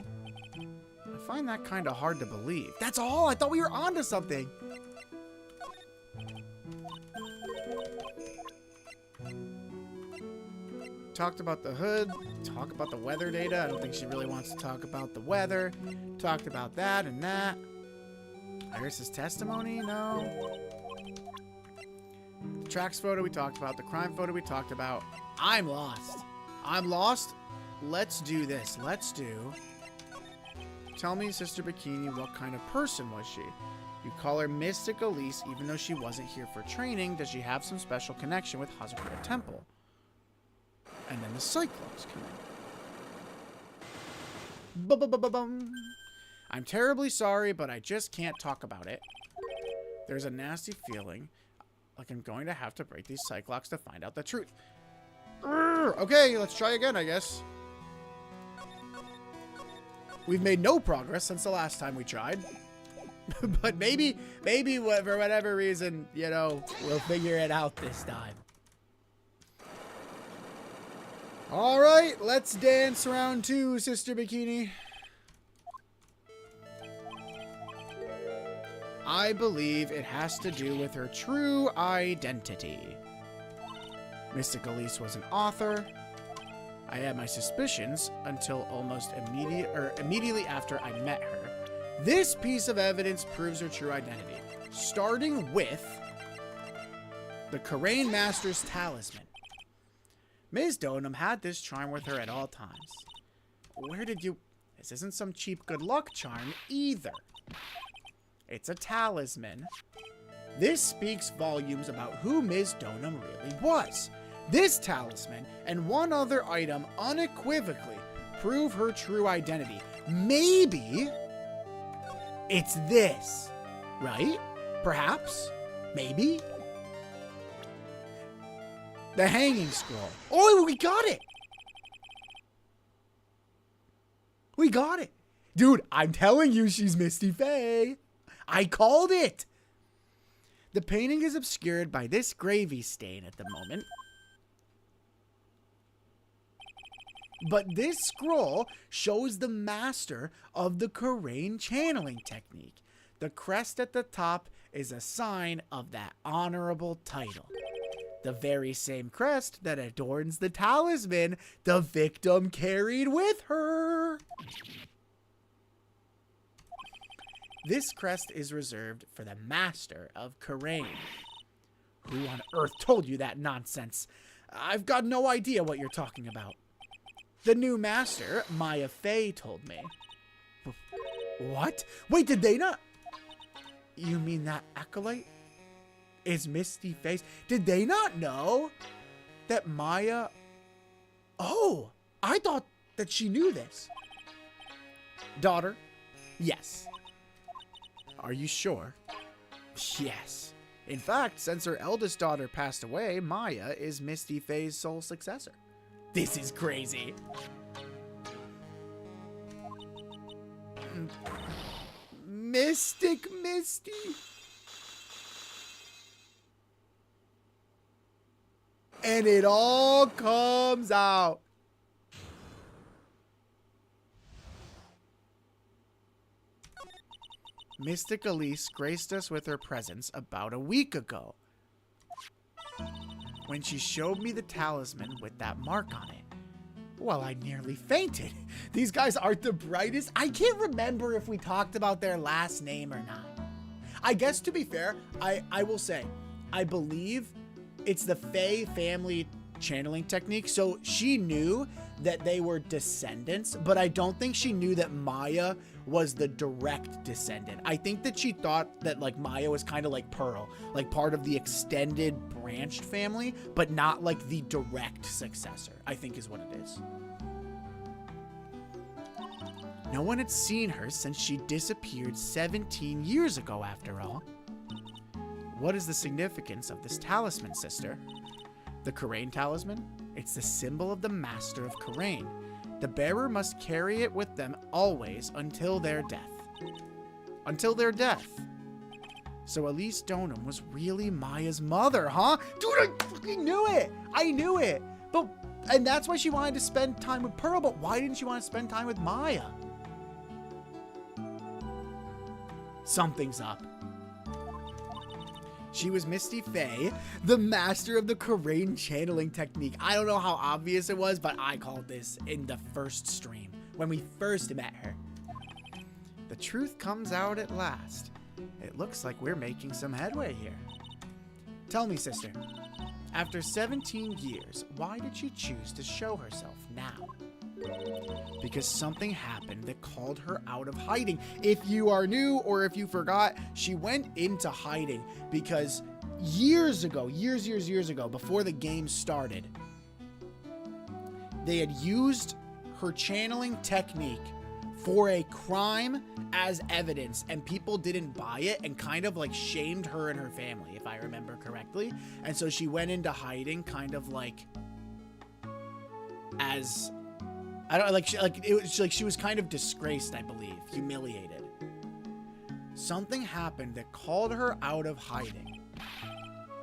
[SPEAKER 1] I find that kind of hard to believe. That's all? I thought we were onto something. Talked about the hood. Talk about the weather data. I don't think she really wants to talk about the weather. Talked about that and that. Iris's testimony? No. The tracks photo we talked about. The crime photo we talked about. I'm lost. I'm lost. Let's do this. Let's do... Tell me, Sister Bikini, what kind of person was she? You call her Mystic Elise even though she wasn't here for training. Does she have some special connection with Hazakura Temple? And then the Cyclops come in. Ba-ba-ba-ba-bum. I'm terribly sorry, but I just can't talk about it. There's a nasty feeling like I'm going to have to break these Cyclops to find out the truth. Okay, let's try again, I guess. We've made no progress since the last time we tried. But maybe for whatever reason, you know, we'll figure it out this time. All right, let's dance round 2, Sister Bikini. I believe it has to do with her true identity. Mystic Elise was an author. I had my suspicions until almost immediately after I met her. This piece of evidence proves her true identity, starting with the Karain Master's talisman. Ms. Donham had this charm with her at all times. Where did you... This isn't some cheap good luck charm either. It's a talisman. This speaks volumes about who Ms. Donham really was. This talisman and one other item unequivocally prove her true identity. Maybe it's this, right? Perhaps? Maybe? The hanging scroll. Oh, we got it. We got it. Dude, I'm telling you, she's Misty Faye. I called it. The painting is obscured by this gravy stain at the moment. But this scroll shows the master of the Karain channeling technique. The crest at the top is a sign of that honorable title. The very same crest that adorns the talisman the victim carried with her. This crest is reserved for the master of Karain. Who on earth told you that nonsense? I've got no idea what you're talking about. The new master, Maya Fey, told me. What? Wait, did they not? You mean that acolyte is Misty Face? Did they not know that Maya... Oh, I thought that she knew this. Daughter? Yes. Are you sure? Yes. In fact, since her eldest daughter passed away, Maya is Misty Faye's sole successor. This is crazy. Mystic Misty. And it all comes out. Mystic Elise graced us with her presence about a week ago, when she showed me the talisman with that mark on it. Well, I nearly fainted. These guys aren't the brightest. I can't remember if we talked about their last name or not. I guess, to be fair, I will say, I believe it's the Fae family channeling technique. So she knew that they were descendants, but I don't think she knew that Maya was the direct descendant. I think that she thought that like Maya was kind of like Pearl, like part of the extended branched family, but not like the direct successor, I think is what it is. No one had seen her since she disappeared 17 years ago, after all. What is the significance of this talisman, sister? The Karain talisman? It's the symbol of the master of Karain. The bearer must carry it with them always until their death. Until their death. So Elise Donham was really Maya's mother, huh? Dude, I fucking knew it! I knew it! And that's why she wanted to spend time with Pearl, but why didn't she want to spend time with Maya? Something's up. She was Misty Faye, the master of the Karain channeling technique. I don't know how obvious it was, but I called this in the first stream, when we first met her. The truth comes out at last. It looks like we're making some headway here. Tell me, sister, after 17 years, why did she choose to show herself now? Because something happened that called her out of hiding. If you are new or if you forgot, she went into hiding because years ago, before the game started, they had used her channeling technique for a crime as evidence, and people didn't buy it and kind of like shamed her and her family, if I remember correctly. And so she went into hiding kind of like as... I don't like she was kind of disgraced, I believe, humiliated. Something happened that called her out of hiding.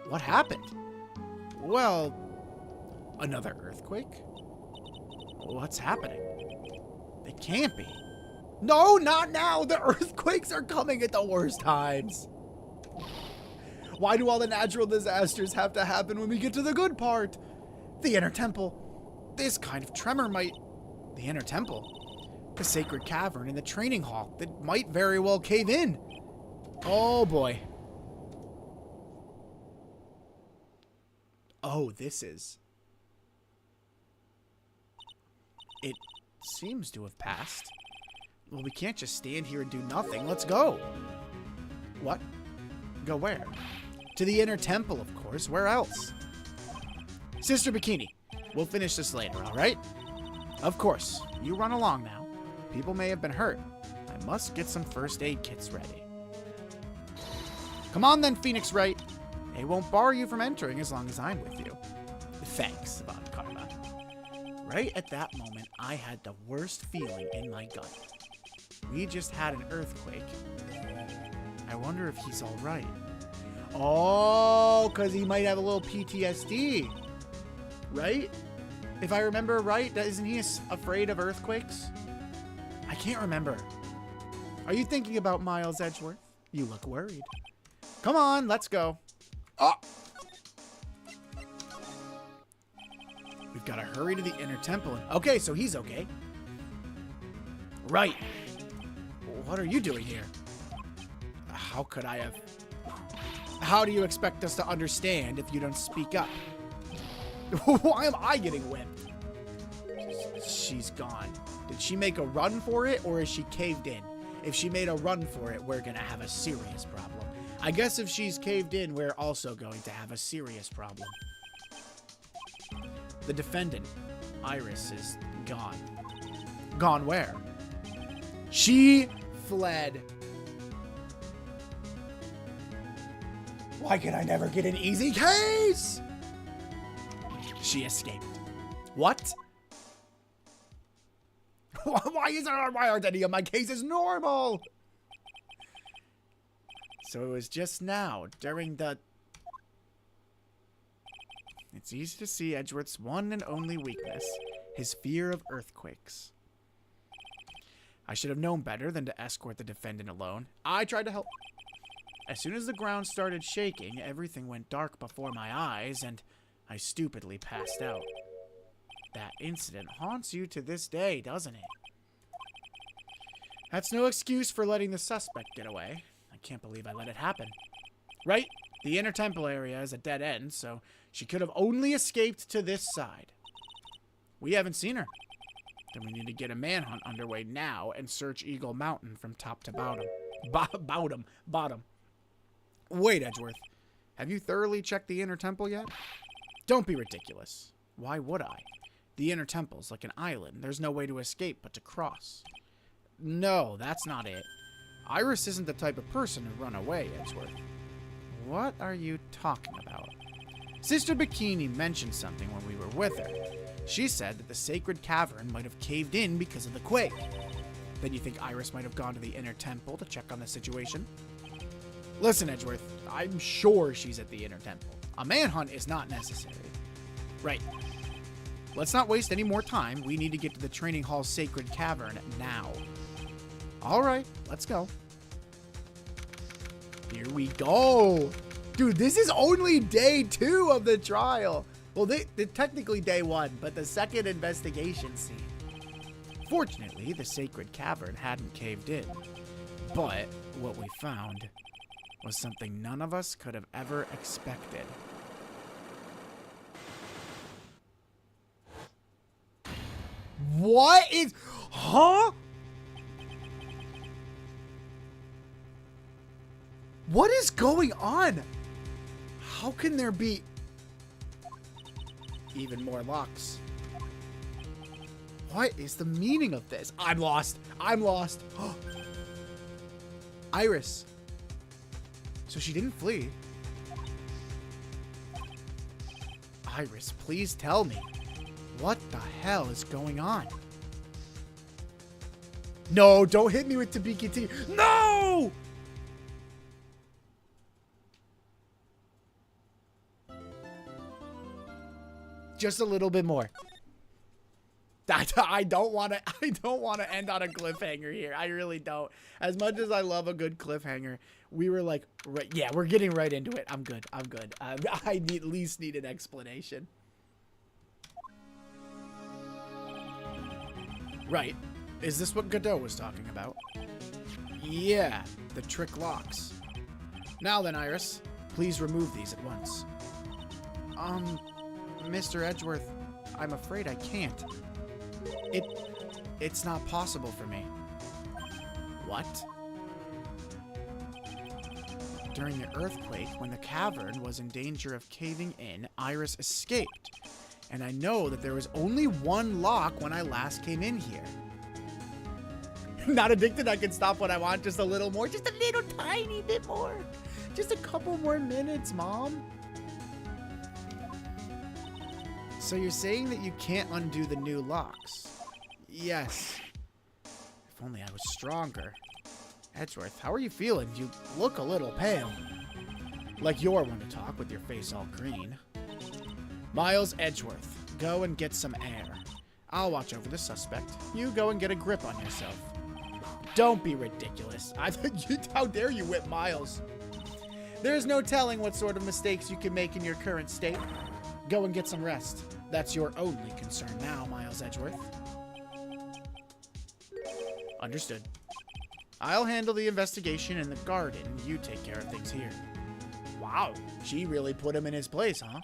[SPEAKER 1] What happened? Well, another earthquake? What's happening? It can't be. No, not now. The earthquakes are coming at the worst times. Why do all the natural disasters have to happen when we get to the good part? The inner temple. This kind of tremor might... The inner temple. The sacred cavern in the training hall that might very well cave in. Oh boy. Oh, this is... It seems to have passed. Well, we can't just stand here and do nothing. Let's go. What? Go where? To the inner temple, of course. Where else? Sister Bikini, we'll finish this later, all right? Of course. You run along now. People may have been hurt. I must get some first aid kits ready. Come on then, Phoenix Wright. They won't bar you from entering as long as I'm with you. Thanks, Von Karma. Right at that moment, I had the worst feeling in my gut. We just had an earthquake. I wonder if he's all right. Oh, because he might have a little PTSD. Right? If I remember right, isn't he afraid of earthquakes? I can't remember. Are you thinking about Miles Edgeworth? You look worried. Come on, let's go. Oh! We've got to hurry to the inner temple. Okay, so he's okay. Right. What are you doing here? How could I have... How do you expect us to understand if you don't speak up? Why am I getting whipped? She's gone. Did she make a run for it, or is she caved in? If she made a run for it, we're gonna have a serious problem. I guess if she's caved in, we're also going to have a serious problem. The defendant, Iris, is gone. Gone where? She fled. Why can I never get an easy case? She escaped. What? Why aren't any of my cases normal? So it was just now, during the... It's easy to see Edgeworth's one and only weakness, his fear of earthquakes. I should have known better than to escort the defendant alone. I tried to help. As soon as the ground started shaking, everything went dark before my eyes, and I stupidly passed out. That incident haunts you to this day, doesn't it? That's no excuse for letting the suspect get away. I can't believe I let it happen. Right? The inner temple area is a dead end, so she could have only escaped to this side. We haven't seen her. Then we need to get a manhunt underway now and search Eagle Mountain from top to bottom. Bottom. Wait, Edgeworth. Have you thoroughly checked the inner temple yet? Don't be ridiculous. Why would I? The inner temple's like an island. There's no way to escape but to cross. No, that's not it. Iris isn't the type of person to run away, Edgeworth. What are you talking about? Sister Bikini mentioned something when we were with her. She said that the sacred cavern might have caved in because of the quake. Then you think Iris might have gone to the inner temple to check on the situation? Listen, Edgeworth, I'm sure she's at the inner temple. A manhunt is not necessary. Right. Let's not waste any more time. We need to get to the training hall's sacred cavern now. All right, let's go. Here we go. Dude, this is only day 2 of the trial. Well, technically day 1, but the second investigation scene. Fortunately, the sacred cavern hadn't caved in. But what we found was something none of us could have ever expected. What is... Huh? What is going on? How can there be even more locks? What is the meaning of this? I'm lost. I'm lost. Iris. So she didn't flee. Iris, please tell me. What the hell is going on? No, don't hit me with Tabiki Tea. No! Just a little bit more. I don't want to end on a cliffhanger here. I really don't. As much as I love a good cliffhanger, we were like, right, yeah, we're getting right into it. I'm good. I at least need an explanation. Right. Is this what Godot was talking about? Yeah, the trick locks. Now then, Iris, please remove these at once. Mr. Edgeworth, I'm afraid I can't. It's not possible for me. What? During the earthquake, when the cavern was in danger of caving in, Iris escaped. And I know that there was only one lock when I last came in here. Not addicted, I can stop when I want, just a little more. Just a little tiny bit more. Just a couple more minutes, Mom. So you're saying that you can't undo the new locks? Yes. If only I was stronger. Edgeworth, how are you feeling? You look a little pale. Like you're one to talk with your face all green. Miles Edgeworth, go and get some air. I'll watch over the suspect. You go and get a grip on yourself. Don't be ridiculous. How dare you whip Miles? There's no telling what sort of mistakes you can make in your current state. Go and get some rest. That's your only concern now, Miles Edgeworth. Understood. I'll handle the investigation in the garden. You take care of things here. Wow, she really put him in his place, huh?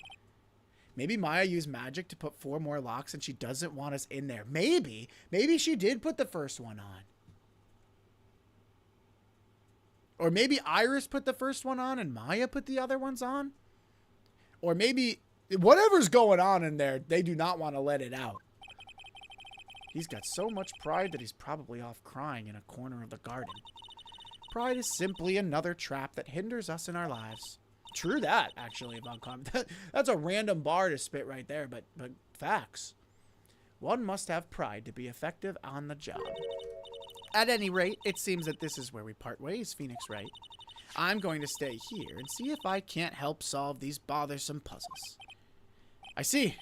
[SPEAKER 1] Maybe Maya used magic to put 4 more locks and she doesn't want us in there. Maybe she did put the first one on. Or maybe Iris put the first one on and Maya put the other ones on. Or maybe whatever's going on in there, they do not want to let it out. He's got so much pride that he's probably off crying in a corner of the garden. Pride is simply another trap that hinders us in our lives. True that, actually, Von Karma. That's a random bar to spit right there, but facts. One must have pride to be effective on the job. At any rate, it seems that this is where we part ways, Phoenix Wright. I'm going to stay here and see if I can't help solve these bothersome puzzles. I see.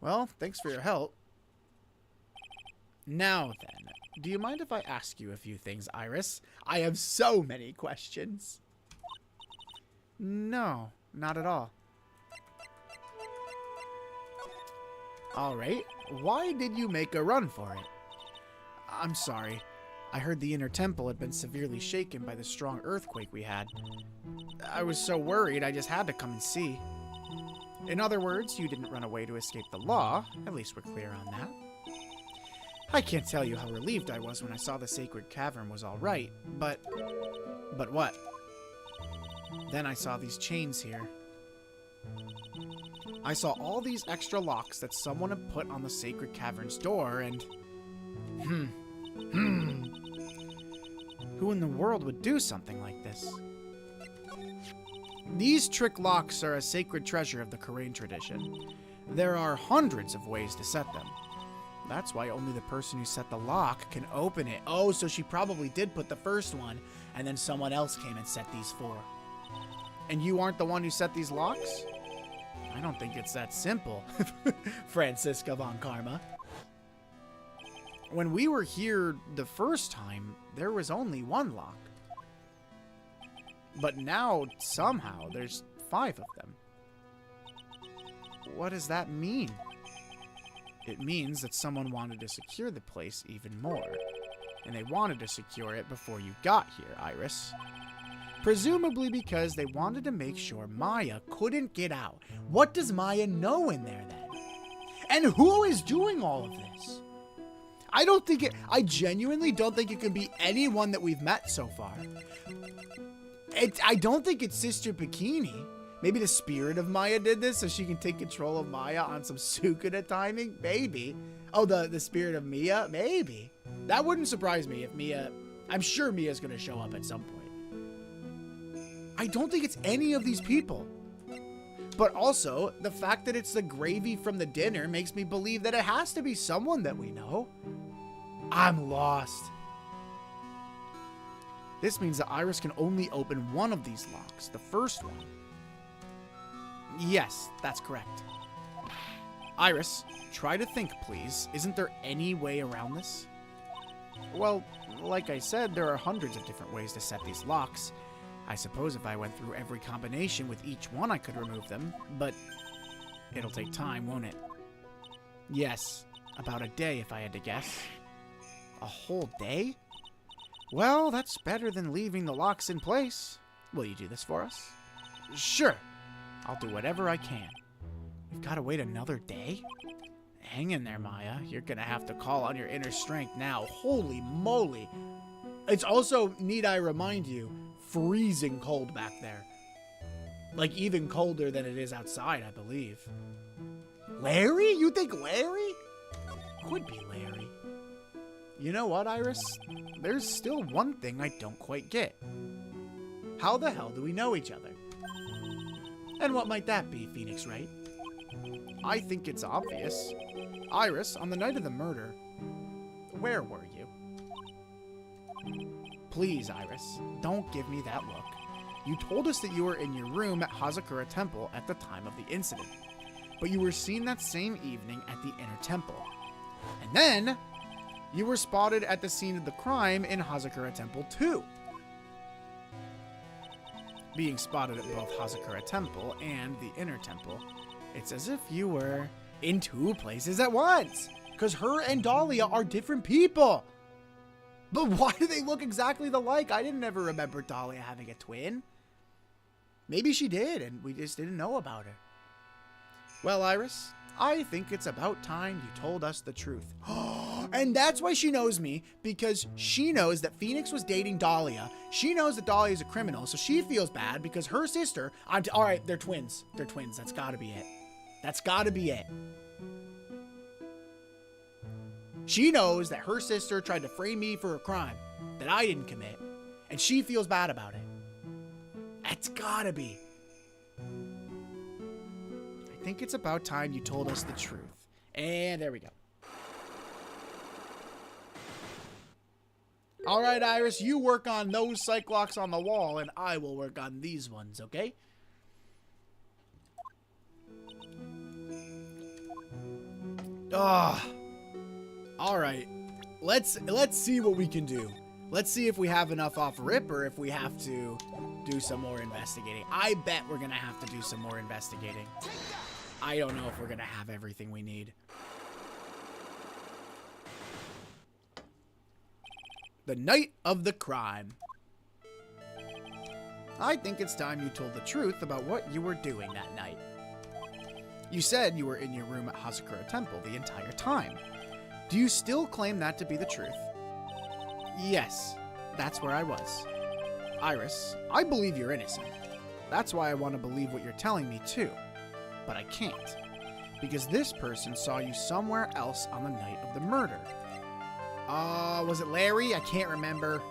[SPEAKER 1] Well, thanks for your help. Now then, do you mind if I ask you a few things, Iris? I have so many questions. No, not at all. Alright, why did you make a run for it? I'm sorry. I heard the inner temple had been severely shaken by the strong earthquake we had. I was so worried I just had to come and see. In other words, you didn't run away to escape the law. At least we're clear on that. I can't tell you how relieved I was when I saw the sacred cavern was all right, but what? Then I saw these chains here. I saw all these extra locks that someone had put on the sacred cavern's door, and... Who in the world would do something like this? These trick locks are a sacred treasure of the Korean tradition. There are hundreds of ways to set them. That's why only the person who set the lock can open it. Oh, so she probably did put the first one, and then someone else came and set these 4. And you aren't the one who set these locks? I don't think it's that simple, Francisca Von Karma. When we were here the first time, there was only 1 lock. But now, somehow, there's 5 of them. What does that mean? It means that someone wanted to secure the place even more. And they wanted to secure it before you got here, Iris. Presumably because they wanted to make sure Maya couldn't get out. What does Maya know in there then? And who is doing all of this? I genuinely don't think it can be anyone that we've met so far. I don't think it's Sister Bikini. Maybe the spirit of Maya did this so she can take control of Maya on some Sukuna timing? Maybe. Oh, the spirit of Mia? Maybe. That wouldn't surprise me if Mia... I'm sure Mia's going to show up at some point. I don't think it's any of these people. But also, the fact that it's the gravy from the dinner makes me believe that it has to be someone that we know. I'm lost. This means that Iris can only open one of these locks, the first one. Yes, that's correct. Iris, try to think, please. Isn't there any way around this? Well, like I said, there are hundreds of different ways to set these locks. I suppose if I went through every combination with each one, I could remove them, but it'll take time, won't it? Yes, about a day if I had to guess. A whole day? Well, that's better than leaving the locks in place. Will you do this for us? Sure. I'll do whatever I can. We've got to wait another day? Hang in there, Maya. You're going to have to call on your inner strength now. Holy moly. It's also, need I remind you, freezing cold back there. Like, even colder than it is outside, I believe. Larry? You think Larry? Could be Larry. You know what, Iris? There's still one thing I don't quite get. How the hell do we know each other? And what might that be, Phoenix Wright? I think it's obvious. Iris, on the night of the murder, where were you? Please, Iris, don't give me that look. You told us that you were in your room at Hazakura Temple at the time of the incident, but you were seen that same evening at the inner temple. And then, you were spotted at the scene of the crime in Hazakura Temple too. Being spotted at both Hazakura Temple and the inner temple, it's as if you were in two places at once. Because her and Dahlia are different people. But why do they look exactly alike? I didn't ever remember Dahlia having a twin. Maybe she did, and we just didn't know about her. Well, Iris, I think it's about time you told us the truth. And that's why she knows me, because she knows that Phoenix was dating Dahlia. She knows that Dahlia is a criminal, so she feels bad because her sister... all right, they're twins. They're twins. That's got to be it. That's got to be it. She knows that her sister tried to frame me for a crime that I didn't commit, and she feels bad about it. That's got to be. I think it's about time you told us the truth. And there we go. All right, Iris, you work on those psych locks on the wall, and I will work on these ones, okay? All right. Let's see what we can do. Let's see if we have enough off rip or if we have to do some more investigating. I bet we're going to have to do some more investigating. I don't know if we're going to have everything we need. The night of the crime. I think it's time you told the truth about what you were doing that night. You said you were in your room at Hazakura Temple the entire time. Do you still claim that to be the truth? Yes, that's where I was. Iris, I believe you're innocent. That's why I want to believe what you're telling me too. But I can't. Because this person saw you somewhere else on the night of the murder. Was it Larry? I can't remember.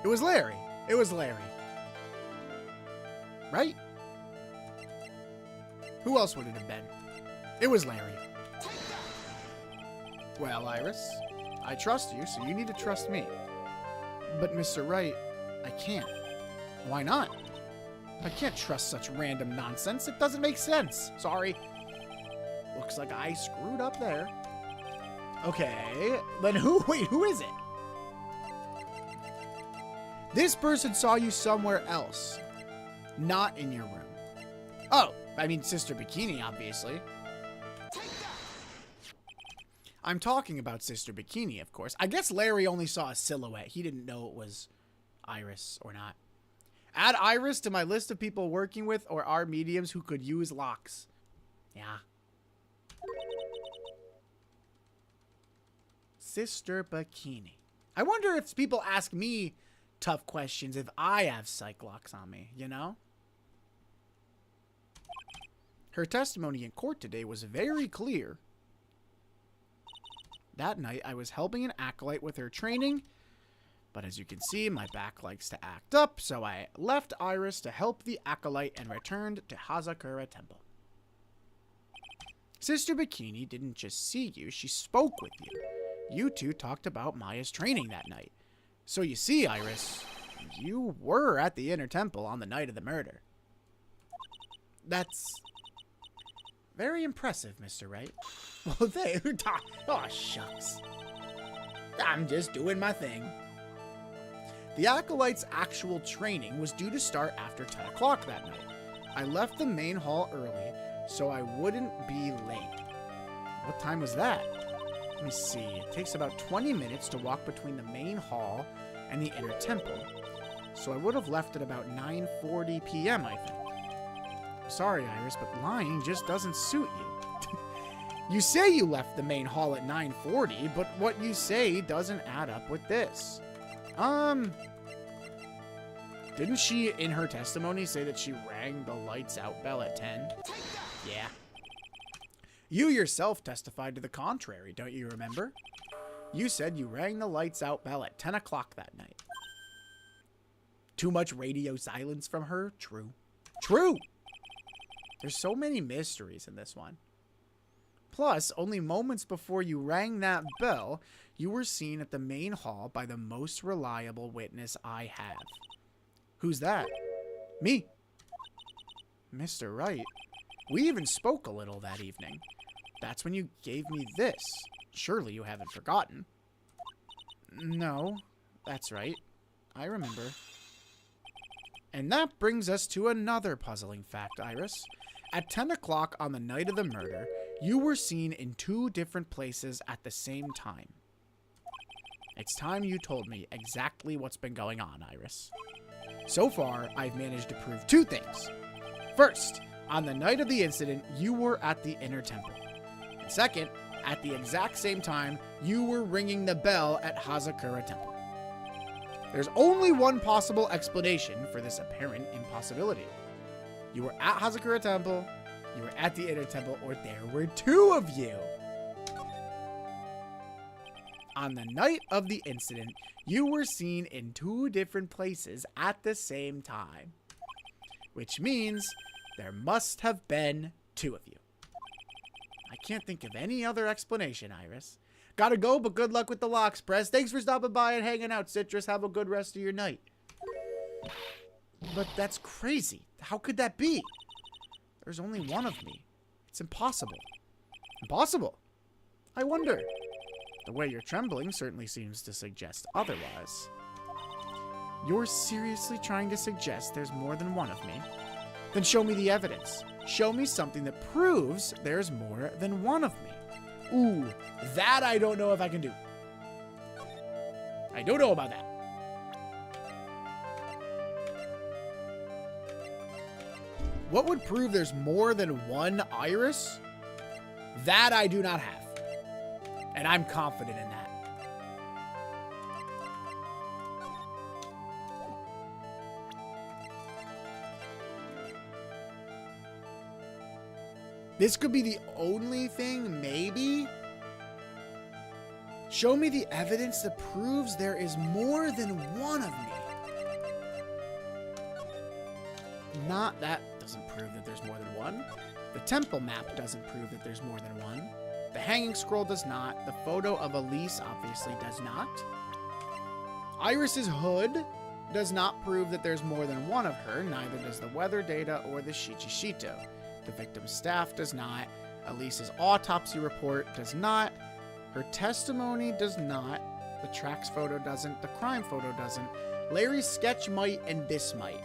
[SPEAKER 1] It was Larry. It was Larry. Right? Who else would it have been? It was Larry. Well, Iris, I trust you, so you need to trust me. But, Mr. Wright, I can't. Why not? I can't trust such random nonsense. It doesn't make sense. Sorry. Looks like I screwed up there. Okay, then wait, who is it? This person saw you somewhere else. Not in your room. Oh, I mean Sister Bikini, obviously. I'm talking about Sister Bikini, of course. I guess Larry only saw a silhouette. He didn't know it was Iris or not. Add Iris to my list of people working with or are mediums who could use locks. Yeah. Sister Bikini. I wonder if people ask me tough questions if I have psych locks on me, you know? Her testimony in court today was very clear. That night, I was helping an acolyte with her training, but as you can see, my back likes to act up, so I left Iris to help the acolyte and returned to Hazakura Temple. Sister Bikini didn't just see you, she spoke with you. You two talked about Maya's training that night. So you see, Iris, you were at the inner temple on the night of the murder. That's very impressive, Mr. Wright. Well, oh, shucks. I'm just doing my thing. The acolyte's actual training was due to start after 10 o'clock that night. I left the main hall early, so I wouldn't be late. What time was that? Let me see. It takes about 20 minutes to walk between the main hall and the inner temple. So I would have left at about 9:40 p.m., I think. Sorry, Iris, but lying just doesn't suit you. You say you left the main hall at 9:40, but what you say doesn't add up with this. Didn't she, in her testimony, say that she rang the lights out bell at 10? Yeah. You yourself testified to the contrary, don't you remember? You said you rang the lights out bell at 10 o'clock that night. Too much radio silence from her? True. True! There's so many mysteries in this one. Plus, only moments before you rang that bell, you were seen at the main hall by the most reliable witness I have. Who's that? Me. Mr. Wright. We even spoke a little that evening. That's when you gave me this. Surely you haven't forgotten. No, that's right. I remember. And that brings us to another puzzling fact, Iris. At 10 o'clock on the night of the murder, you were seen in 2 different places at the same time. It's time you told me exactly what's been going on, Iris. So far, I've managed to prove 2 things. First, on the night of the incident, you were at the Inner Temple. And second, at the exact same time, you were ringing the bell at Hazakura Temple. There's only one possible explanation for this apparent impossibility. You were at Hazakura Temple, you were at the Inner Temple, or there were 2 of you. On the night of the incident, you were seen in 2 different places at the same time. Which means there must have been 2 of you. I can't think of any other explanation, Iris. Gotta go, but good luck with the locks, Press. Thanks for stopping by and hanging out, Citrus. Have a good rest of your night. But that's crazy. How could that be? There's only one of me. It's impossible. Impossible? I wonder. The way you're trembling certainly seems to suggest otherwise. You're seriously trying to suggest there's more than one of me? Then show me the evidence. Show me something that proves there's more than one of me. Ooh, that I don't know if I can do. I don't know about that. What would prove there's more than one Iris? That I do not have. And I'm confident in that. This could be the only thing, maybe? Show me the evidence that proves there is more than one of me. Not that doesn't prove that there's more than one. The temple map doesn't prove that there's more than one. The hanging scroll does not. The photo of Elise obviously does not. Iris's hood does not prove that there's more than one of her. Neither does the weather data or the Shichishito. The victim's staff does not. Elise's autopsy report does not. Her testimony does not. The tracks photo doesn't. The crime photo doesn't. Larry's sketch might, and this might.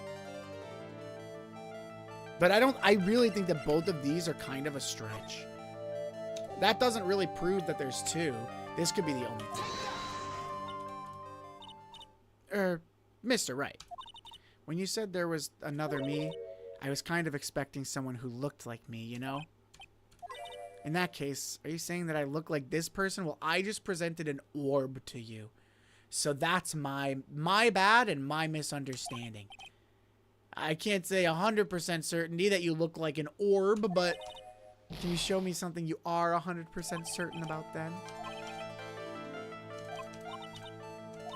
[SPEAKER 1] But I really think that both of these are kind of a stretch. That doesn't really prove that there's 2. This could be the only thing. Mr. Wright, when you said there was another me, I was kind of expecting someone who looked like me, you know? In that case, are you saying that I look like this person? Well, I just presented an orb to you. So that's my bad and my misunderstanding. I can't say 100% certainty that you look like an orb, but can you show me something you are 100% certain about then?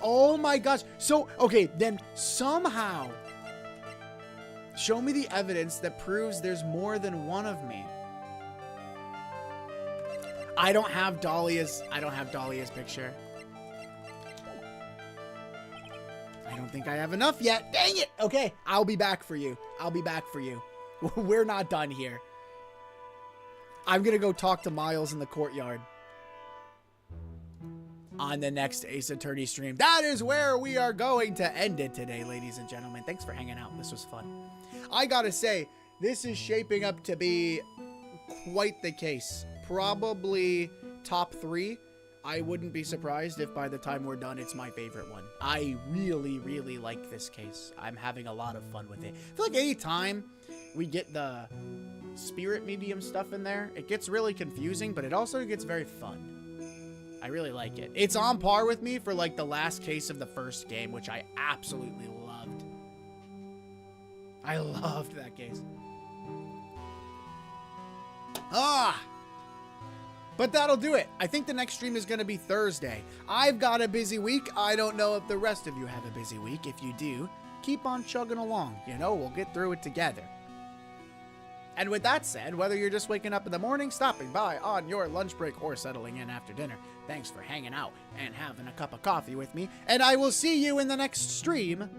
[SPEAKER 1] Oh my gosh. So, okay, then somehow show me the evidence that proves there's more than one of me. I don't have Dahlia's picture. I don't think I have enough yet. Dang it. Okay, I'll be back for you. We're not done here. I'm going to go talk to Miles in the courtyard on the next Ace Attorney stream. That is where we are going to end it today, ladies and gentlemen. Thanks for hanging out. This was fun. I got to say, this is shaping up to be quite the case. Probably top 3. I wouldn't be surprised if by the time we're done, it's my favorite one. I really, really like this case. I'm having a lot of fun with it. I feel like any time we get the spirit medium stuff in there, it gets really confusing, but it also gets very fun. I really like it. It's on par with me for like the last case of the first game, which I absolutely loved. I loved that case. But that'll do it. I think the next stream is going to be Thursday. I've got a busy week. I don't know if the rest of you have a busy week. If you do, keep on chugging along. You know, we'll get through it together. And with that said, whether you're just waking up in the morning, stopping by on your lunch break, or settling in after dinner, thanks for hanging out and having a cup of coffee with me. And I will see you in the next stream.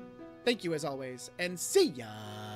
[SPEAKER 1] Thank you as always, and see ya.